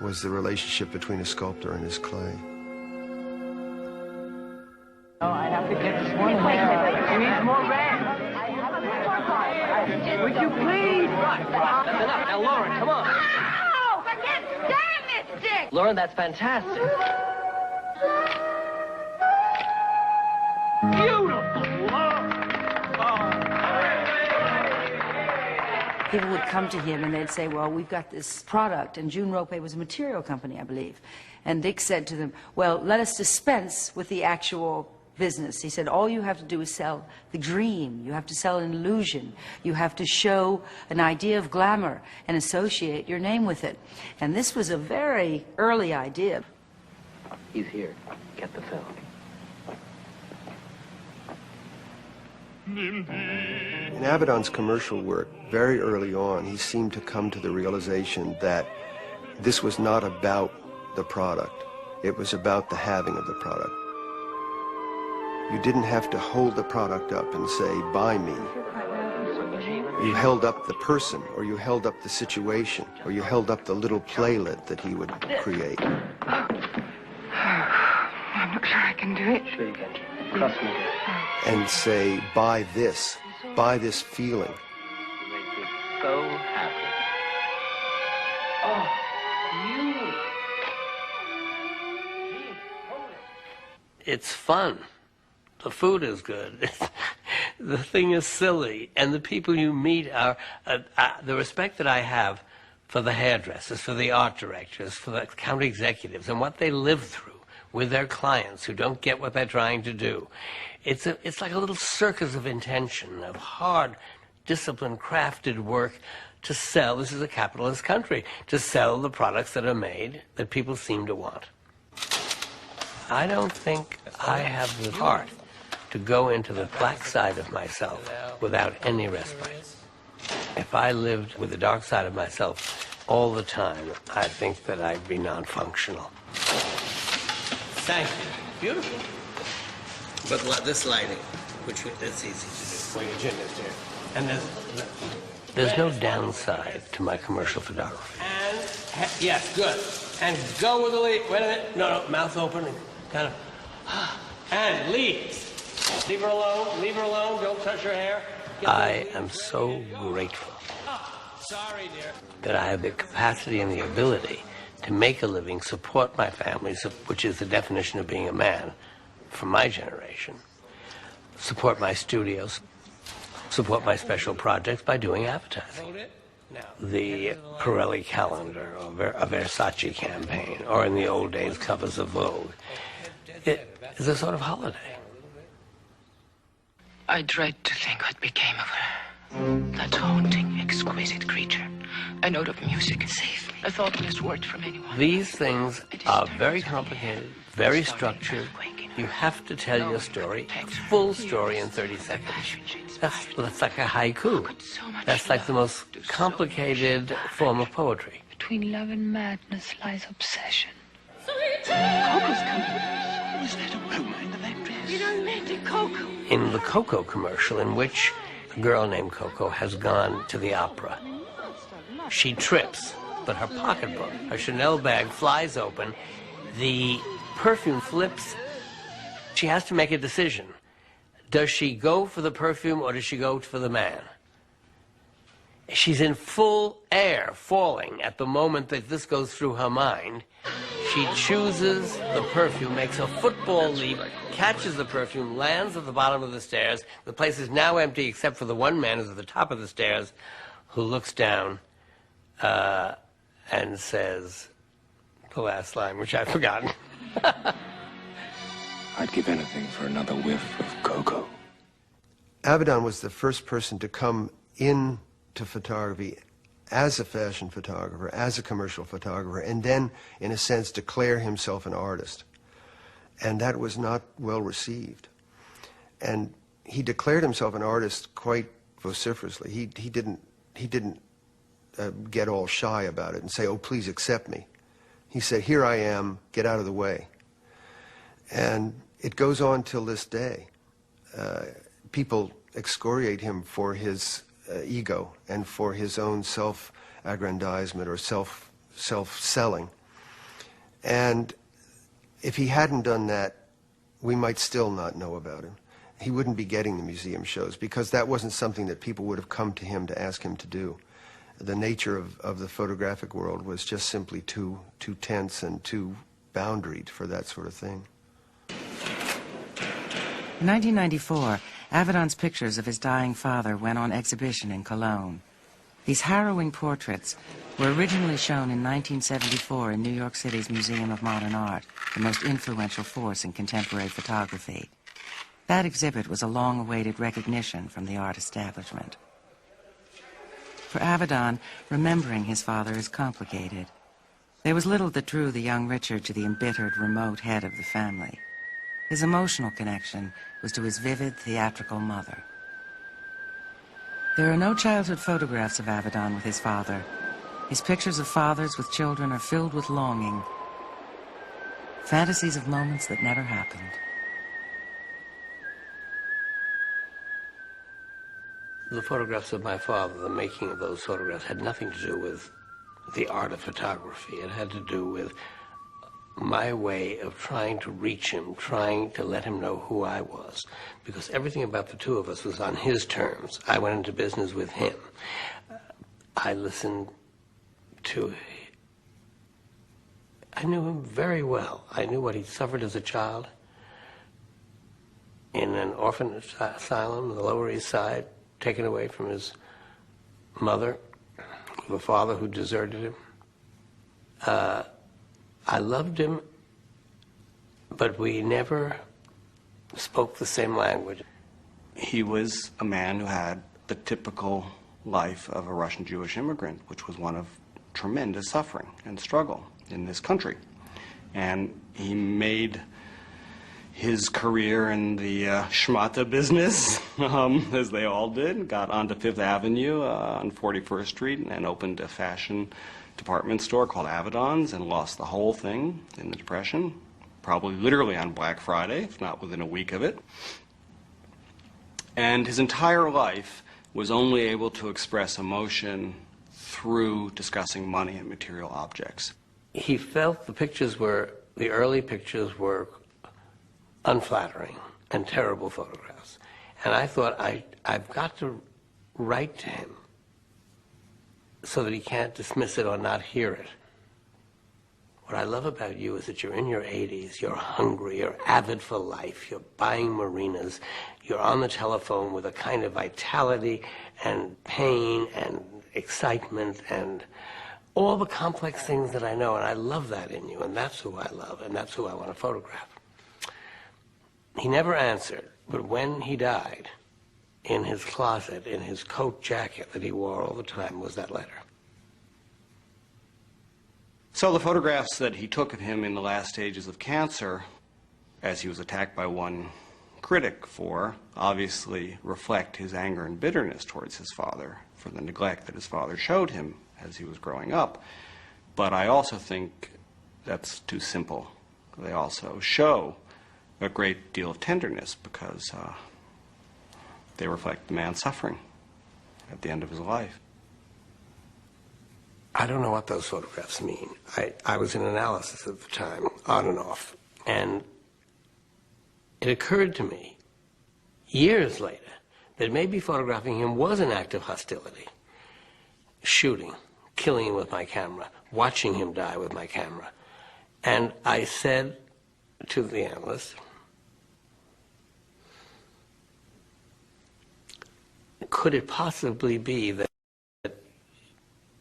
was the relationship between a sculptor and his clay. Oh, I have to get this one hair. She needs more red. Would you please? Right, that's enough. Now, Lauren, come on. Oh, I can't stand this, Dick! Lauren, that's fantastic. Beautiful, Lauren. People would come to him and they'd say, well, we've got this product, and June Rope was a material company, I believe. And Dick said to them, well, let us dispense with the actual business. He said, all you have to do is sell the dream. You have to sell an illusion. You have to show an idea of glamour and associate your name with it. And this was a very early idea. He's here. Get the film. In Avedon's commercial work, very early on, he seemed to come to the realization that this was not about the product. It was about the having of the product. You didn't have to hold the product up and say, buy me. You held up the person, or you held up the situation, or you held up the little playlet that he would create. can do it. Sure you can. Trust me. And say, buy this feeling. You make me so happy. Oh, you. It's fun. The food is good. The thing is silly. And the people you meet are... the respect that I have for the hairdressers, for the art directors, for the county executives, and what they live through with their clients who don't get what they're trying to do. It's like a little circus of intention, of hard, disciplined, crafted work to sell. This is a capitalist country, to sell the products that are made that people seem to want. I don't think I have the heart to go into the black side of myself without any respite. If I lived with the dark side of myself all the time, I think that I'd be non-functional. Thank you. Beautiful. But this lighting, which it's easy to do. Well, your gin is here. And there's no downside to my commercial photography. And, yes, good. And go with the lead. Wait a minute. No, mouth open and kind of, and leave. Leave her alone. Leave her alone. Don't touch her hair. I am so grateful that I have the capacity and the ability to make a living, support my family, which is the definition of being a man from my generation, support my studios, support my special projects by doing advertising. The Pirelli calendar, or a Versace campaign, or in the old days, covers of Vogue. It is a sort of holiday. I dread to think what became of her. That haunting, exquisite creature. A note of music saved me. A thoughtless word from anyone. These things are very complicated, very structured. You have to tell your story, a full story in 30 seconds. That's like a haiku. That's like the most complicated form of poetry. Between love and madness lies obsession. Coco's coming. Was that aroma in the back dress? You don't mean to Coco. In the Coco commercial, in which a girl named Coco has gone to the opera, she trips, but her pocketbook, her Chanel bag, flies open. The perfume flips. She has to make a decision. Does she go for the perfume or does she go for the man? She's in full air, falling at the moment that this goes through her mind. She chooses the perfume, makes a football leap, catches the perfume, lands at the bottom of the stairs. The place is now empty except for the one man who's at the top of the stairs who looks down and says the last line, which I've forgotten. I'd give anything for another whiff of Coco. Avedon was the first person to come into photography as a fashion photographer, as a commercial photographer, and then, in a sense, declare himself an artist. And that was not well received. And he declared himself an artist quite vociferously. He didn't get all shy about it and say, "Oh, please accept me." He said, "Here I am, get out of the way." And it goes on till this day. People excoriate him for his ego and for his own self-aggrandizement or self-selling. And if he hadn't done that, we might still not know about him. He wouldn't be getting the museum shows because that wasn't something that people would have come to him to ask him to do. The nature of the photographic world was just simply too tense and too boundaried for that sort of thing. In 1994, Avedon's pictures of his dying father went on exhibition in Cologne. These harrowing portraits were originally shown in 1974 in New York City's Museum of Modern Art, the most influential force in contemporary photography. That exhibit was a long-awaited recognition from the art establishment. For Avedon, remembering his father is complicated. There was little that drew the young Richard to the embittered, remote head of the family. His emotional connection was to his vivid, theatrical mother. There are no childhood photographs of Avedon with his father. His pictures of fathers with children are filled with longing, fantasies of moments that never happened. The photographs of my father, the making of those photographs, had nothing to do with the art of photography. It had to do with my way of trying to reach him, trying to let him know who I was, because everything about the two of us was on his terms. I went into business with him. I listened to him. I knew him very well. I knew what he suffered as a child in an orphan asylum on the Lower East Side, taken away from his mother, with a father who deserted him. I loved him, but we never spoke the same language. He was a man who had the typical life of a Russian Jewish immigrant, which was one of tremendous suffering and struggle in this country. And he made his career in the schmata business, as they all did, got onto Fifth Avenue on 41st Street and opened a fashion department store called Avedon's and lost the whole thing in the Depression, probably literally on Black Friday, if not within a week of it. And his entire life was only able to express emotion through discussing money and material objects. He felt the early pictures were unflattering and terrible photographs. And I thought, I've got to write to him so that he can't dismiss it or not hear it. What I love about you is that you're in your 80s, you're hungry, you're avid for life, you're buying marinas, you're on the telephone with a kind of vitality and pain and excitement and all the complex things that I know, and I love that in you, and that's who I love, and that's who I want to photograph. He never answered, but when he died, in his closet, in his coat jacket that he wore all the time, was that letter. So the photographs that he took of him in the last stages of cancer, as he was attacked by one critic for, obviously reflect his anger and bitterness towards his father for the neglect that his father showed him as he was growing up. But I also think that's too simple. They also show a great deal of tenderness because they reflect the man's suffering at the end of his life. I don't know what those photographs mean. I was in analysis at the time, on and off, and it occurred to me years later that maybe photographing him was an act of hostility. Shooting, killing him with my camera, watching him die with my camera. And I said to the analyst, could it possibly be that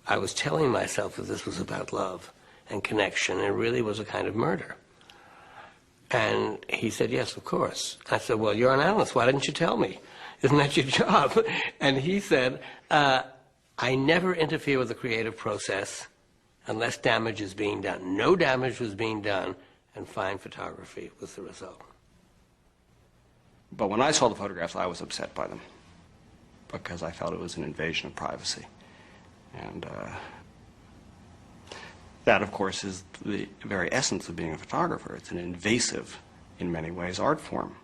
I was telling myself that this was about love and connection and it really was a kind of murder? And he said, yes, of course. I said, well, you're an analyst. Why didn't you tell me? Isn't that your job? And he said, I never interfere with the creative process unless damage is being done. No damage was being done, and fine photography was the result. But when I saw the photographs, I was upset by them because I felt it was an invasion of privacy. And that, of course, is the very essence of being a photographer. It's an invasive, in many ways, art form.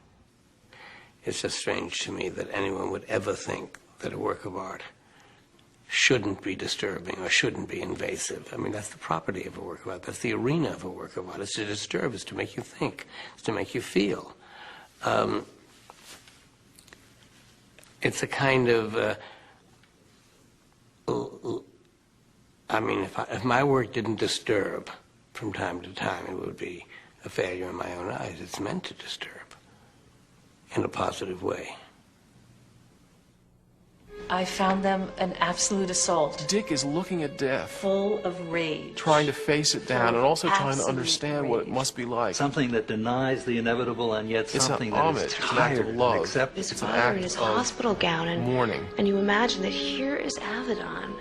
It's just strange to me that anyone would ever think that a work of art shouldn't be disturbing or shouldn't be invasive. I mean, that's the property of a work of art. That's the arena of a work of art. It's to disturb. It's to make you think. It's to make you feel. It's a kind of... I mean, if my work didn't disturb from time to time, it would be a failure in my own eyes. It's meant to disturb in a positive way. I found them an absolute assault. Dick is looking at death. Full of rage. Trying to face it down and also trying to understand what it must be like. Something that denies the inevitable and yet something that is tired and accepted. His father in his hospital gown and mourning. And you imagine that here is Avedon,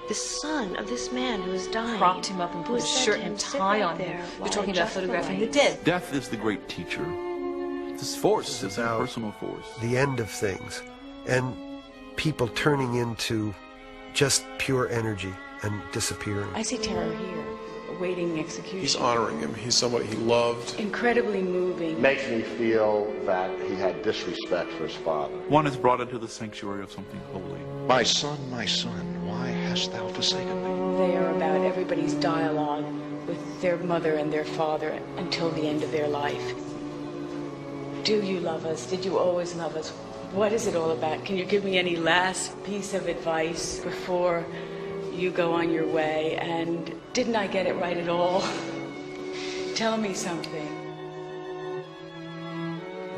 the son of this man who is dying. Propped him up and put a shirt and tie on him. You're talking about photographing the dead. Death is the great teacher. It's force. It's a personal force. The end of things. And people turning into just pure energy and disappearing. I see terror here, awaiting execution. He's honoring him. He's somebody he loved. Incredibly moving. Makes me feel that he had disrespect for his father. One is brought into the sanctuary of something holy. My son, why hast thou forsaken me? They are about everybody's dialogue with with their mother and their father until the end of their life. Do you love us? Did you always love us? What is it all about? Can you give me any last piece of advice before you go on your way? And didn't I get it right at all? Tell me something.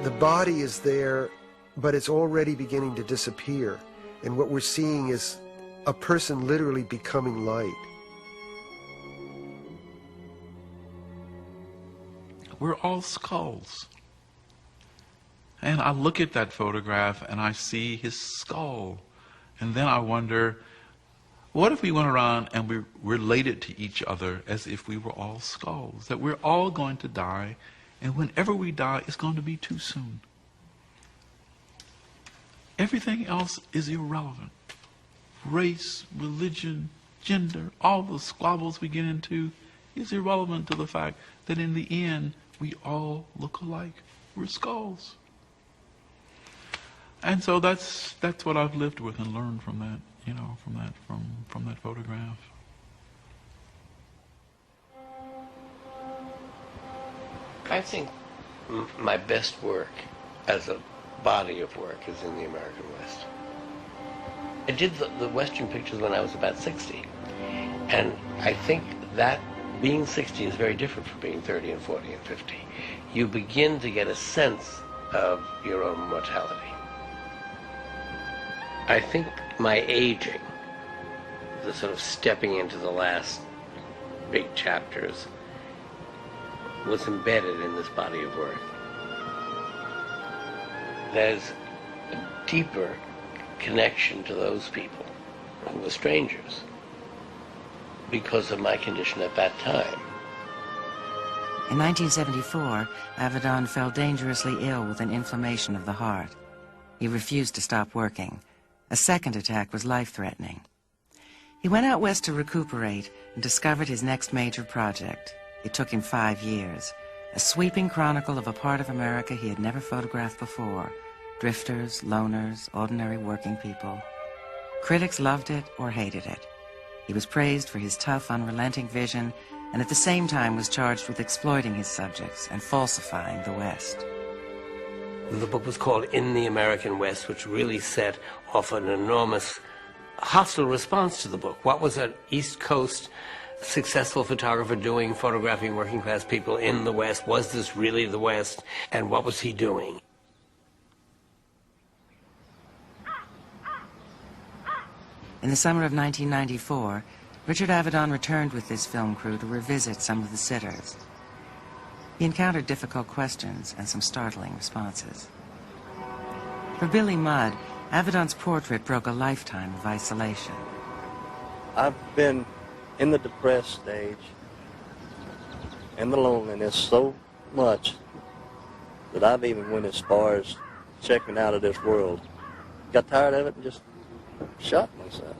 The body is there, but it's already beginning to disappear. And what we're seeing is a person literally becoming light. We're all skulls. And I look at that photograph and I see his skull. And then I wonder, what if we went around and we related to each other as if we were all skulls? That we're all going to die, and whenever we die, it's going to be too soon. Everything else is irrelevant. Race, religion, gender, all the squabbles we get into is irrelevant to the fact that in the end, we all look alike. We're skulls. And so that's what I've lived with and learned from that, you know, from that photograph. I think my best work as a body of work is in the American West. I did the Western pictures when I was about 60. And I think that being 60 is very different from being 30 and 40 and 50. You begin to get a sense of your own mortality. I think my aging, the sort of stepping into the last big chapters, was embedded in this body of work. There's a deeper connection to those people who were strangers because of my condition at that time. In 1974, Avedon fell dangerously ill with an inflammation of the heart. He refused to stop working. A second attack was life-threatening. He went out west to recuperate and discovered his next major project. It took him 5 years. A sweeping chronicle of a part of America he had never photographed before. Drifters, loners, ordinary working people. Critics loved it or hated it. He was praised for his tough, unrelenting vision, and at the same time was charged with exploiting his subjects and falsifying the West. The book was called In the American West, which really set off an enormous hostile response to the book. What was an East Coast successful photographer doing, photographing working class people in the West? Was this really the West? And what was he doing? In the summer of 1994, Richard Avedon returned with this film crew to revisit some of the sitters. He encountered difficult questions and some startling responses. For Billy Mudd, Avedon's portrait broke a lifetime of isolation. I've been in the depressed stage and the loneliness so much that I've even went as far as checking out of this world. Got tired of it and just shot myself.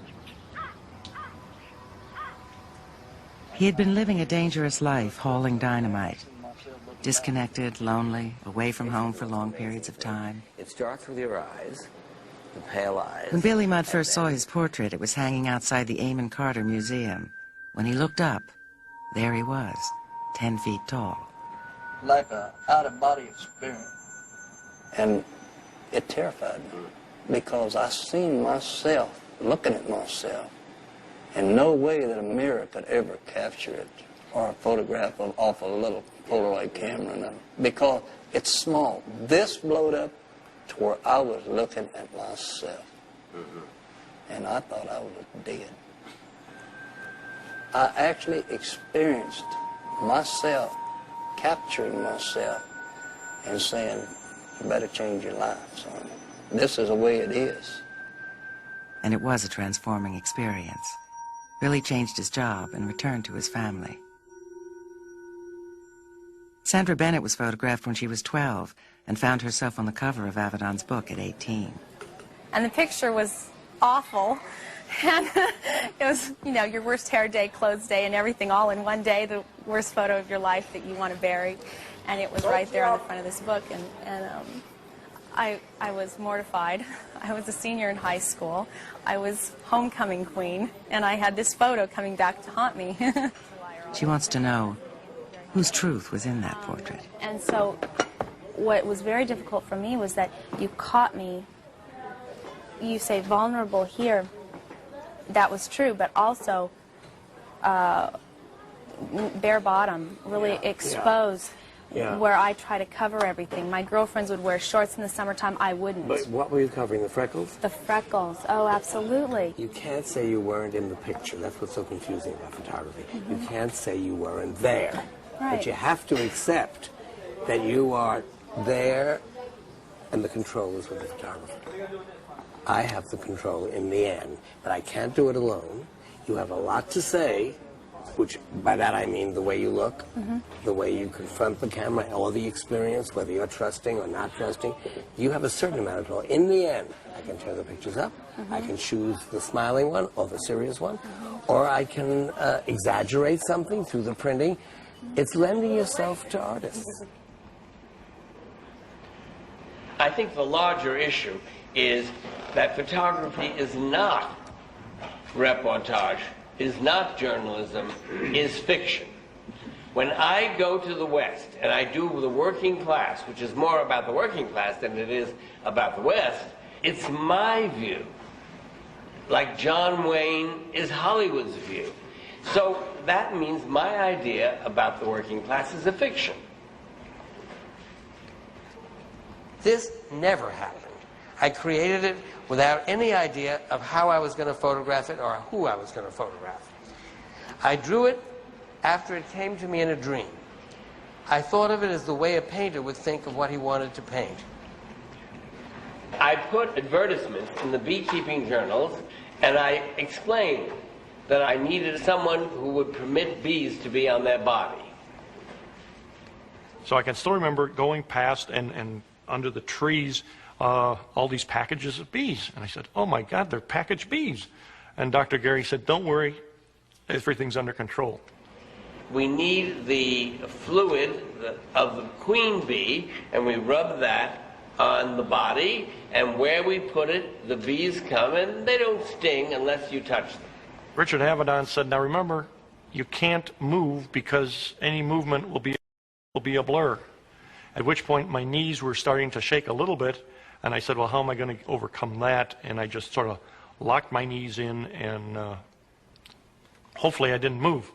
He had been living a dangerous life, hauling dynamite. Disconnected, lonely, away from home for long periods of time. It starts with your eyes, the pale eyes. When Billy Mudd first saw his portrait, it was hanging outside the Amon Carter Museum. When he looked up, there he was, 10 feet tall. Like an out-of-body experience. And it terrified me because I seen myself, looking at myself, and no way that a mirror could ever capture it, or a photograph off a little Polaroid camera, because it's small. This blowed up to where I was looking at myself, and I thought I was dead. I actually experienced myself capturing myself and saying, you better change your life, son. This is the way it is. And it was a transforming experience. Billy changed his job and returned to his family. Sandra Bennett was photographed when she was 12 and found herself on the cover of Avedon's book at 18. And the picture was awful. And it was, you know, your worst hair day, clothes day, and everything all in one day, the worst photo of your life that you want to bury. And it was right there on the front of this book. And I was mortified. I was a senior in high school. I was homecoming queen, and I had this photo coming back to haunt me. She wants to know whose truth was in that portrait. And so what was very difficult for me was that you caught me, you say vulnerable here, that was true, but also bare bottom, really exposed, where I try to cover everything. My girlfriends would wear shorts in the summertime, I wouldn't. But what were you covering, the freckles? The freckles, oh, absolutely. You can't say you weren't in the picture. That's what's so confusing about photography. You can't say you weren't there. Right. But you have to accept that you are there and the control is with the photographer. I have the control in the end, but I can't do it alone. You have a lot to say, which by that I mean the way you look, the way you confront the camera, or the experience, whether you're trusting or not trusting. You have a certain amount of control. In the end, I can turn the pictures up, I can choose the smiling one or the serious one, or I can exaggerate something through the printing. It's lending yourself to artists. I think the larger issue is that photography is not reportage, is not journalism, is fiction. When I go to the West and I do the working class, which is more about the working class than it is about the West, it's my view. Like John Wayne is Hollywood's view. So that means my idea about the working class is a fiction. This never happened. I created it without any idea of how I was going to photograph it or who I was going to photograph. I drew it after it came to me in a dream. I thought of it as the way a painter would think of what he wanted to paint. I put advertisements in the beekeeping journals, and I explained that I needed someone who would permit bees to be on their body. So I can still remember going past and under the trees, all these packages of bees. And I said, oh my God, they're packaged bees. And Dr. Gary said, don't worry, everything's under control. We need the fluid of the queen bee, and we rub that on the body, and where we put it, the bees come, and they don't sting unless you touch them. Richard Avedon said, now remember, you can't move because any movement will be a blur. At which point my knees were starting to shake a little bit, and I said, well, how am I going to overcome that? And I just sort of locked my knees in, and hopefully I didn't move.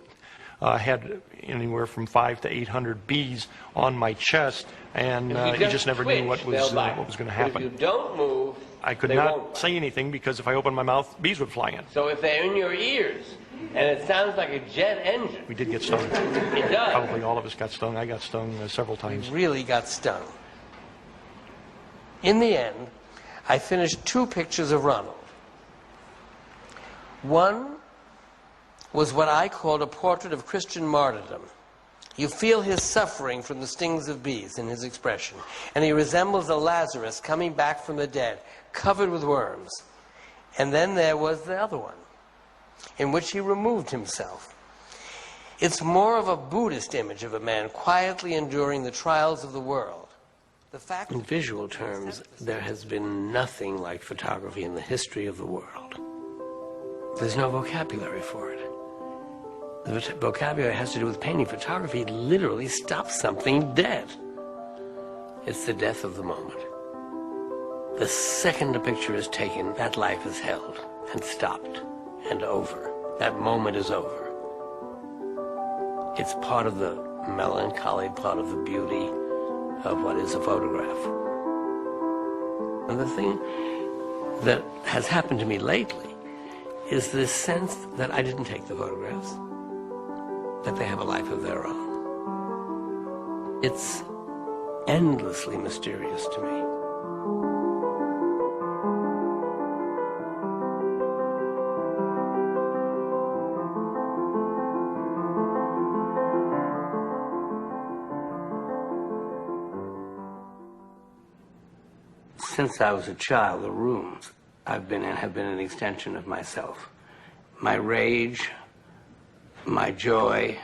I had anywhere from 500 to 800 bees on my chest, and you just never knew what was going to happen. If you don't move, I could not say anything because if I opened my mouth, bees would fly in. So if they're in your ears, and it sounds like a jet engine. We did get stung. It does. Probably all of us got stung. I got stung several times. We really got stung. In the end, I finished 2 pictures of Ronald. One was what I called a portrait of Christian martyrdom. You feel his suffering from the stings of bees in his expression, and he resembles a Lazarus coming back from the dead, covered with worms. And then there was the other one, in which he removed himself. It's more of a Buddhist image of a man quietly enduring the trials of the world. In visual terms, there has been nothing like photography in the history of the world. There's no vocabulary for it. The vocabulary has to do with painting. Photography literally stops something dead. It's the death of the moment. The second a picture is taken, that life is held and stopped and over. That moment is over. It's part of the melancholy, part of the beauty of what is a photograph. And the thing that has happened to me lately is this sense that I didn't take the photographs, that they have a life of their own. It's endlessly mysterious to me. Since I was a child, the rooms I've been in have been an extension of myself. My rage, my joy,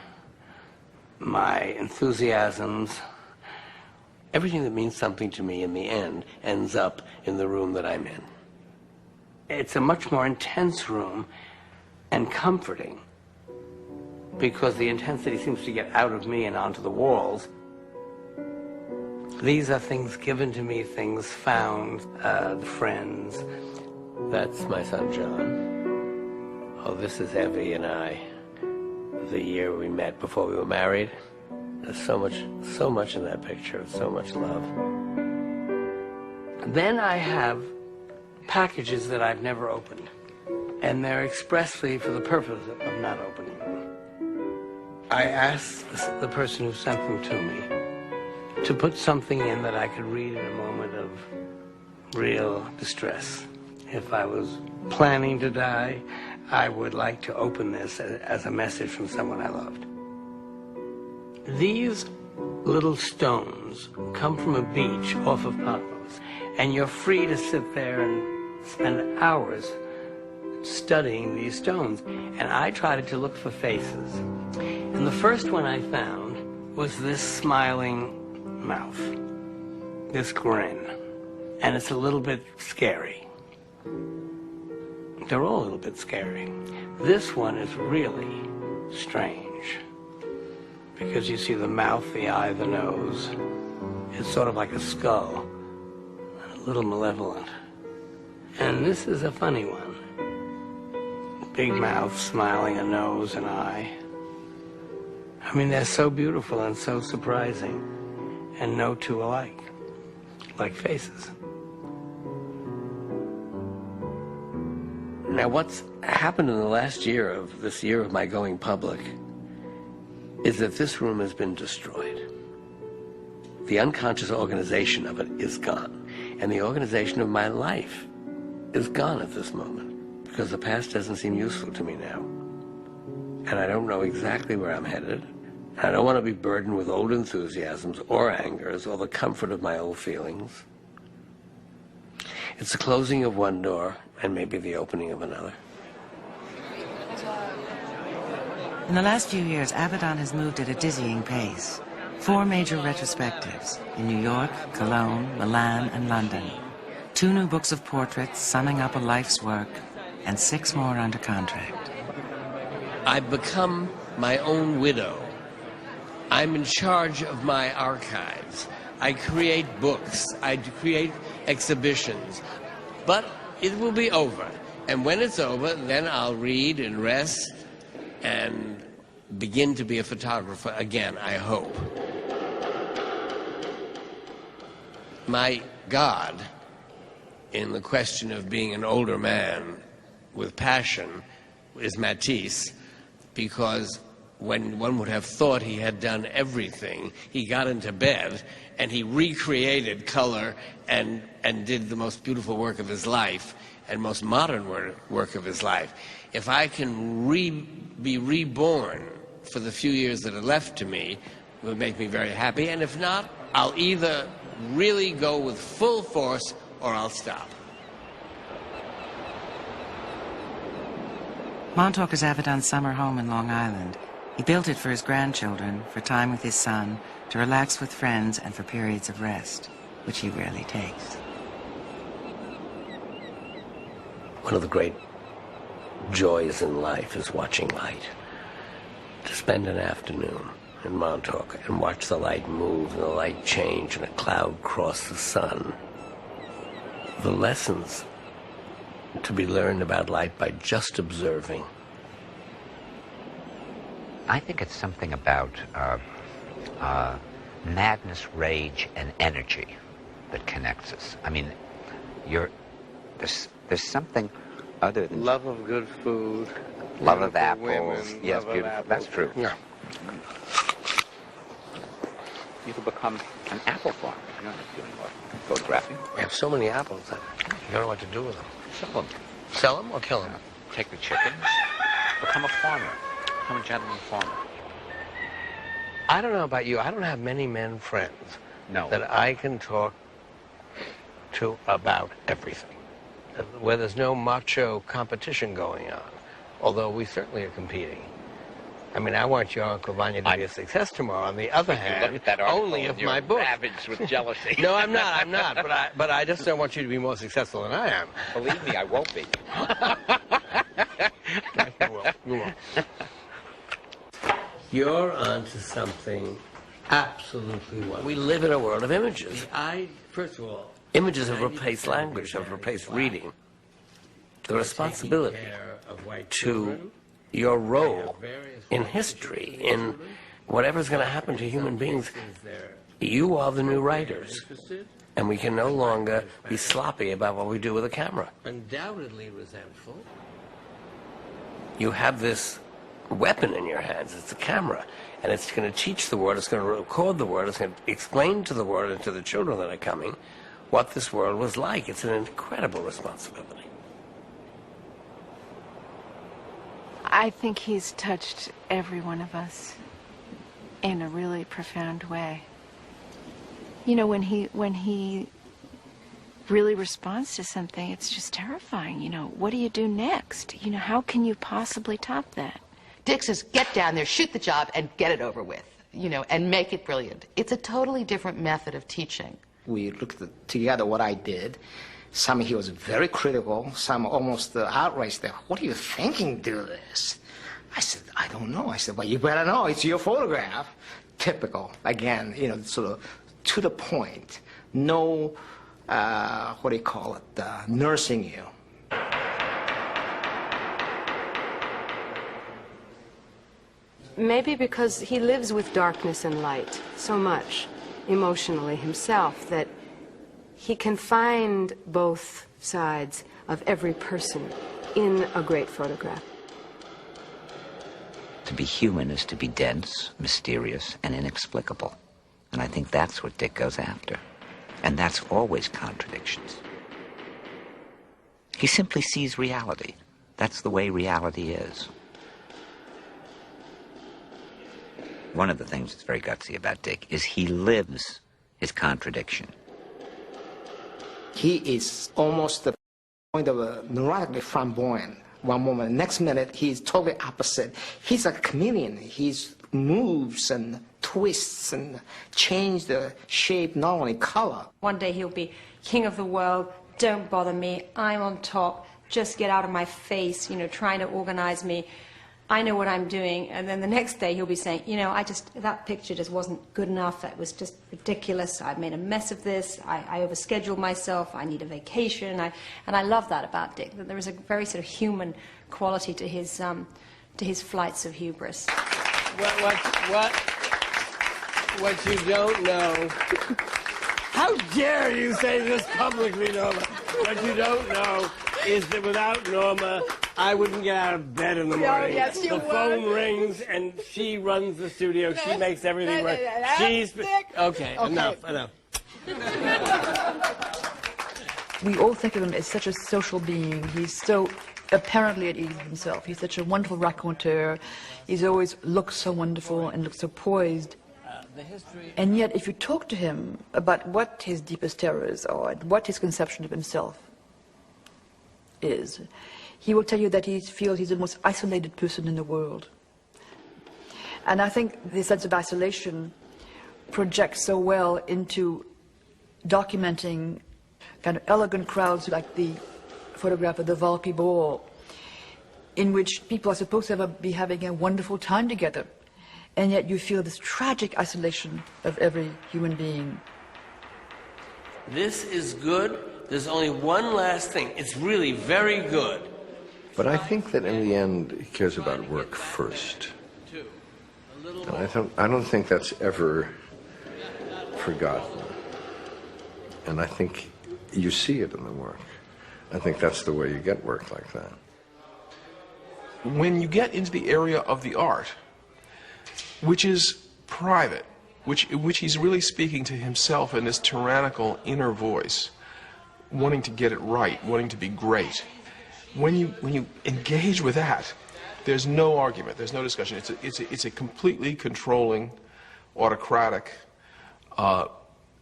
my enthusiasms, everything that means something to me in the end ends up in the room that I'm in. It's a much more intense room and comforting because the intensity seems to get out of me and onto the walls. These are things given to me, things found, friends. That's my son, John. Oh, this is Evie and I, the year we met before we were married. There's so much in that picture, so much love. Then I have packages that I've never opened, and they're expressly for the purpose of not opening them. I asked the person who sent them to me to put something in that I could read in a moment of real distress. If I was planning to die, I would like to open this as a message from someone I loved. These little stones come from a beach off of Patmos, and you're free to sit there and spend hours studying these stones. And I tried to look for faces. And the first one I found was this smiling mouth, this grin. And it's a little bit scary. They're all a little bit scary. This one is really strange, because you see the mouth, the eye, the nose. It's sort of like a skull, a little malevolent. And this is a funny one. Big mouth, smiling, a nose, an eye. I mean, they're so beautiful and so surprising, and no two alike, like faces. Now, what's happened in the last year of this year of my going public is that this room has been destroyed. The unconscious organization of it is gone. And the organization of my life is gone at this moment, because the past doesn't seem useful to me now. And I don't know exactly where I'm headed. I don't want to be burdened with old enthusiasms or angers or the comfort of my old feelings. It's the closing of one door and maybe the opening of another. In the last few years, Avedon has moved at a dizzying pace. 4 major retrospectives in New York, Cologne, Milan, and London. 2 new books of portraits summing up a life's work, and 6 more under contract. I've become my own widow. I'm in charge of my archives. I create books. I create exhibitions. But it will be over. And when it's over, then I'll read and rest and begin to be a photographer again, I hope. My God, in the question of being an older man with passion, is Matisse, because when one would have thought he had done everything, he got into bed and he recreated color and did the most beautiful work of his life and most modern work of his life. If I can be reborn for the few years that are left to me, it would make me very happy. And if not, I'll either really go with full force or I'll stop. Montauk is Avedon's summer home in Long Island. He built it for his grandchildren, for time with his son, to relax with friends, and for periods of rest, which he rarely takes. One of the great joys in life is watching light. To spend an afternoon in Montauk and watch the light move and the light change and a cloud cross the sun. The lessons to be learned about light by just observing. I think it's something about madness, rage, and energy that connects us. I mean, there's something other than love of good food, love of apples. Women, yes, love beautiful. of apples. That's true. Yeah. You could become an apple farmer. You don't have to do any more photographing. We have so many apples that you don't know what to do with them. Sell them. Sell them or kill them? Take the chickens. Become a farmer. Become a gentleman farmer. I don't know about you. I don't have many men friends that I can talk to about everything, where there's no macho competition going on, although we certainly are competing. I mean, I want your Uncle Vanya to be a success tomorrow. On the other hand, look at that article only if and my you're book. ravaged with jealousy. No, I'm not. But I just don't want you to be more successful than I am. Believe me, I won't be. You will. You're onto something absolutely wonderful. We live in a world of images. First of all, images have replaced language, have replaced reading. The responsibility to your role in history, in whatever's going to happen to human beings, you are the new writers. And we can no longer be sloppy about what we do with a camera. Undoubtedly resentful. You have this weapon in your hands. It's a camera. And it's going to teach the world, it's going to record the world, it's going to explain to the world and to the children that are coming what this world was like. It's an incredible responsibility. I think he's touched every one of us in a really profound way. You know, when he really responds to something, it's just terrifying. You know, what do you do next? You know, how can you possibly top that? Dick says, get down there, shoot the job, and get it over with, you know, and make it brilliant. It's a totally different method of teaching. We looked together what I did. Some he was very critical, some almost outraged. What are you thinking, do this? I said, I don't know. I said, well, you better know. It's your photograph. Typical. Again, you know, sort of to the point. No, what do you call it, nursing you. Maybe because he lives with darkness and light so much emotionally himself that he can find both sides of every person in a great photograph. To be human is to be dense, mysterious, and inexplicable. And I think that's what Dick goes after. And that's always contradictions. He simply sees reality. That's the way reality is. One of the things that's very gutsy about Dick is he lives his contradiction. He is almost the point of a neurotically flamboyant. One moment, next minute, he's totally opposite. He's a chameleon. He moves and twists and changes the shape, not only color. One day he'll be king of the world, don't bother me, I'm on top, just get out of my face, you know, trying to organize me. I know what I'm doing. And then the next day he'll be saying, you know, that picture just wasn't good enough. That was just ridiculous. I've made a mess of this. I overscheduled myself. I need a vacation. And I love that about Dick, that there is a very sort of human quality to his flights of hubris. What you don't know, how dare you say this publicly, Norma? What you don't know is that without Norma, I wouldn't get out of bed in the morning. Yes, you the phone rings and she runs the studio. She makes everything work. She's okay. Enough. We all think of him as such a social being. He's so apparently at ease with himself. He's such a wonderful raconteur. He's always looked so wonderful and looked so poised. And yet, if you talk to him about what his deepest terrors are and what his conception of himself is, he will tell you that he feels he's the most isolated person in the world. And I think this sense of isolation projects so well into documenting kind of elegant crowds like the photograph of the Volpi Ball, in which people are supposed to be having a wonderful time together, and yet you feel this tragic isolation of every human being. This is good. There's only one last thing. It's really very good. But I think that in the end, he cares about work first. And I don't think that's ever forgotten. And I think you see it in the work. I think that's the way you get work like that. When you get into the area of the art, which is private, which he's really speaking to himself in this tyrannical inner voice, wanting to get it right, wanting to be great. When you engage with that, there's no argument, there's no discussion. It's a completely controlling, autocratic,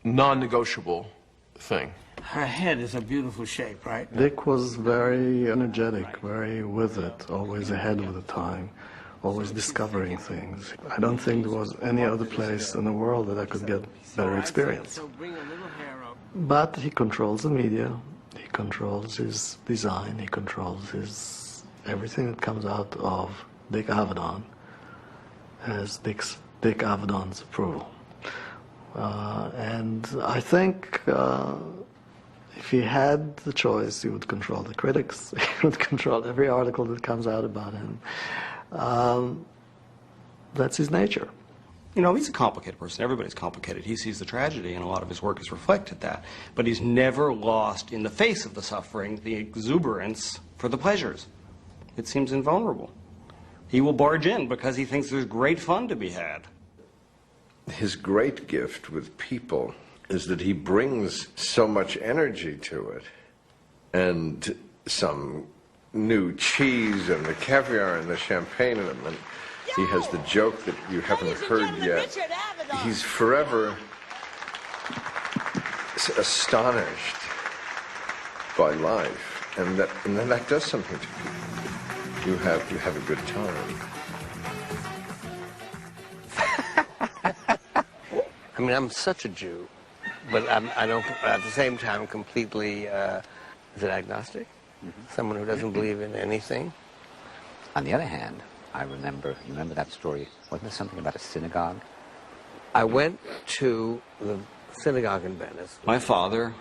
non-negotiable thing. Her head is a beautiful shape, right? Dick was very energetic, very with it, always ahead of the time, always discovering things. I don't think there was any other place in the world that I could get better experience. But he controls the media, he controls his design, he controls his everything that comes out of Dick Avedon has Dick Avedon's approval. And I think if he had the choice, he would control the critics, he would control every article that comes out about him. That's his nature. You know, he's a complicated person. Everybody's complicated. He sees the tragedy, and a lot of his work has reflected that. But he's never lost, in the face of the suffering, the exuberance for the pleasures. It seems invulnerable. He will barge in because he thinks there's great fun to be had. His great gift with people is that he brings so much energy to it, and some new cheese and the caviar and the champagne in him, and he has the joke that you haven't heard yet. He's forever astonished by life, and then that does something to people. You have a good time. I mean, I'm such a Jew, but I don't, at the same time, completely, is it agnostic? Someone who doesn't believe in anything? On the other hand, I remember, you remember that story? Wasn't there something about a synagogue? I went to the synagogue in Venice. My father,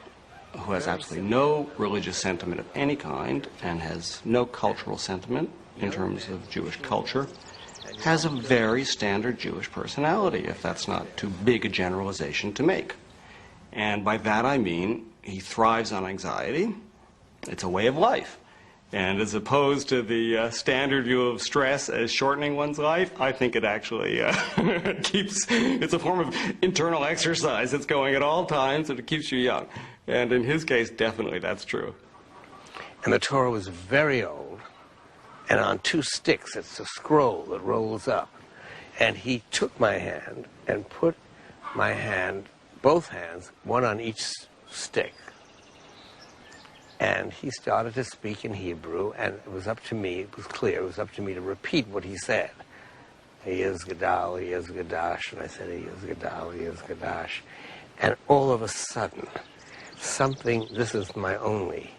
who has absolutely no religious sentiment of any kind and has no cultural sentiment in terms of Jewish culture, has a very standard Jewish personality, if that's not too big a generalization to make. And by that I mean he thrives on anxiety. It's a way of life. And as opposed to the standard view of stress as shortening one's life, I think it actually it's a form of internal exercise that's going at all times, and it keeps you young. And in his case, definitely that's true. And the Torah was very old, and on 2 sticks, it's a scroll that rolls up. And he took my hand and put my hand, both hands, one on each stick. And he started to speak in Hebrew, and it was up to me, it was clear, it was up to me to repeat what he said. He is Gadal, he is Gadash, and I said, he is Gadal, he is Gadash. And all of a sudden, something, this is my only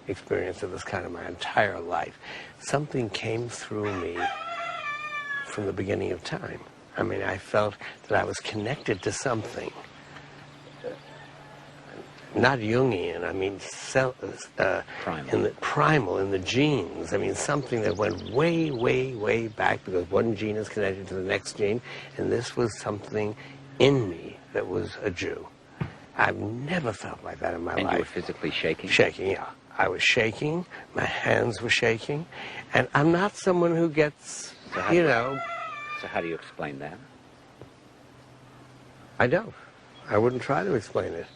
experience of this kind of my entire life, something came through me from the beginning of time. I mean, I felt that I was connected to something. Not Jungian, I mean primal, in the genes. I mean, something that went way, way, way back, because one gene is connected to the next gene, and this was something in me that was a Jew. I've never felt like that in my life. And you were physically shaking? Shaking, yeah. I was shaking, my hands were shaking, and I'm not someone who gets, you know... So how do you explain that? I don't. I wouldn't try to explain it.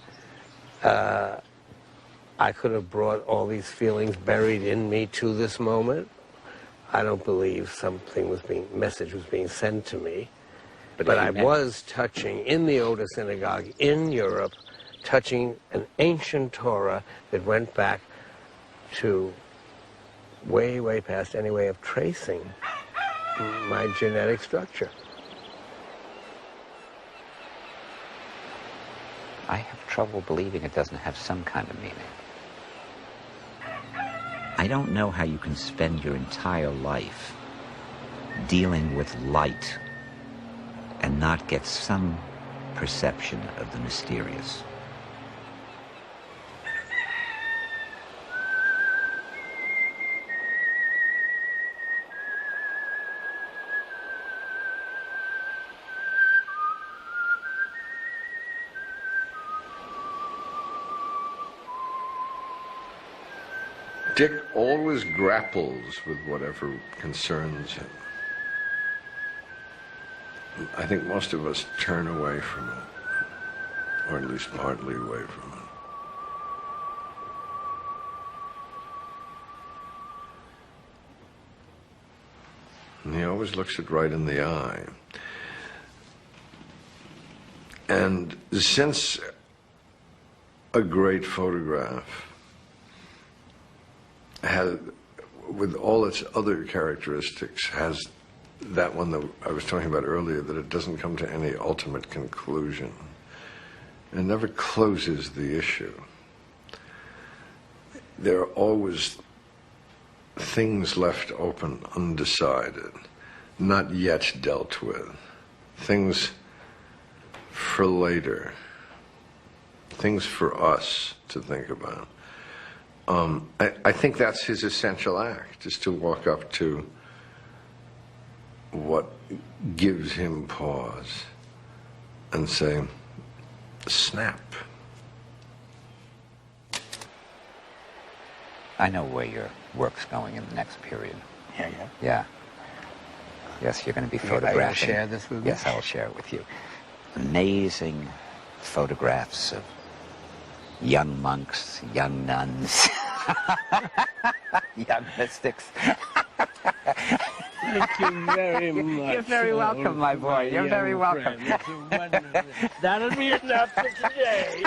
I could have brought all these feelings buried in me to this moment. I don't believe message was being sent to me. But I was touching, in the Oda Synagogue in Europe, touching an ancient Torah that went back to way, way past any way of tracing my genetic structure. I have trouble believing it doesn't have some kind of meaning. I don't know how you can spend your entire life dealing with light and not get some perception of the mysterious. Dick always grapples with whatever concerns him. I think most of us turn away from it, or at least partly away from it. And he always looks it right in the eye. And since a great photograph with all its other characteristics, has that one that I was talking about earlier, that it doesn't come to any ultimate conclusion. It never closes the issue. There are always things left open, undecided, not yet dealt with, things for later, things for us to think about. I think that's his essential act, is to walk up to what gives him pause and say, snap. I know where your work's going in the next period. Yeah. Yeah. Yes, you're going to be You're able to photographing. share this with me? Yes, I'll share it with you. Amazing photographs of young monks, young nuns, young mystics. Thank you very much. You're very welcome, my boy. You're very welcome. That'll be enough for today.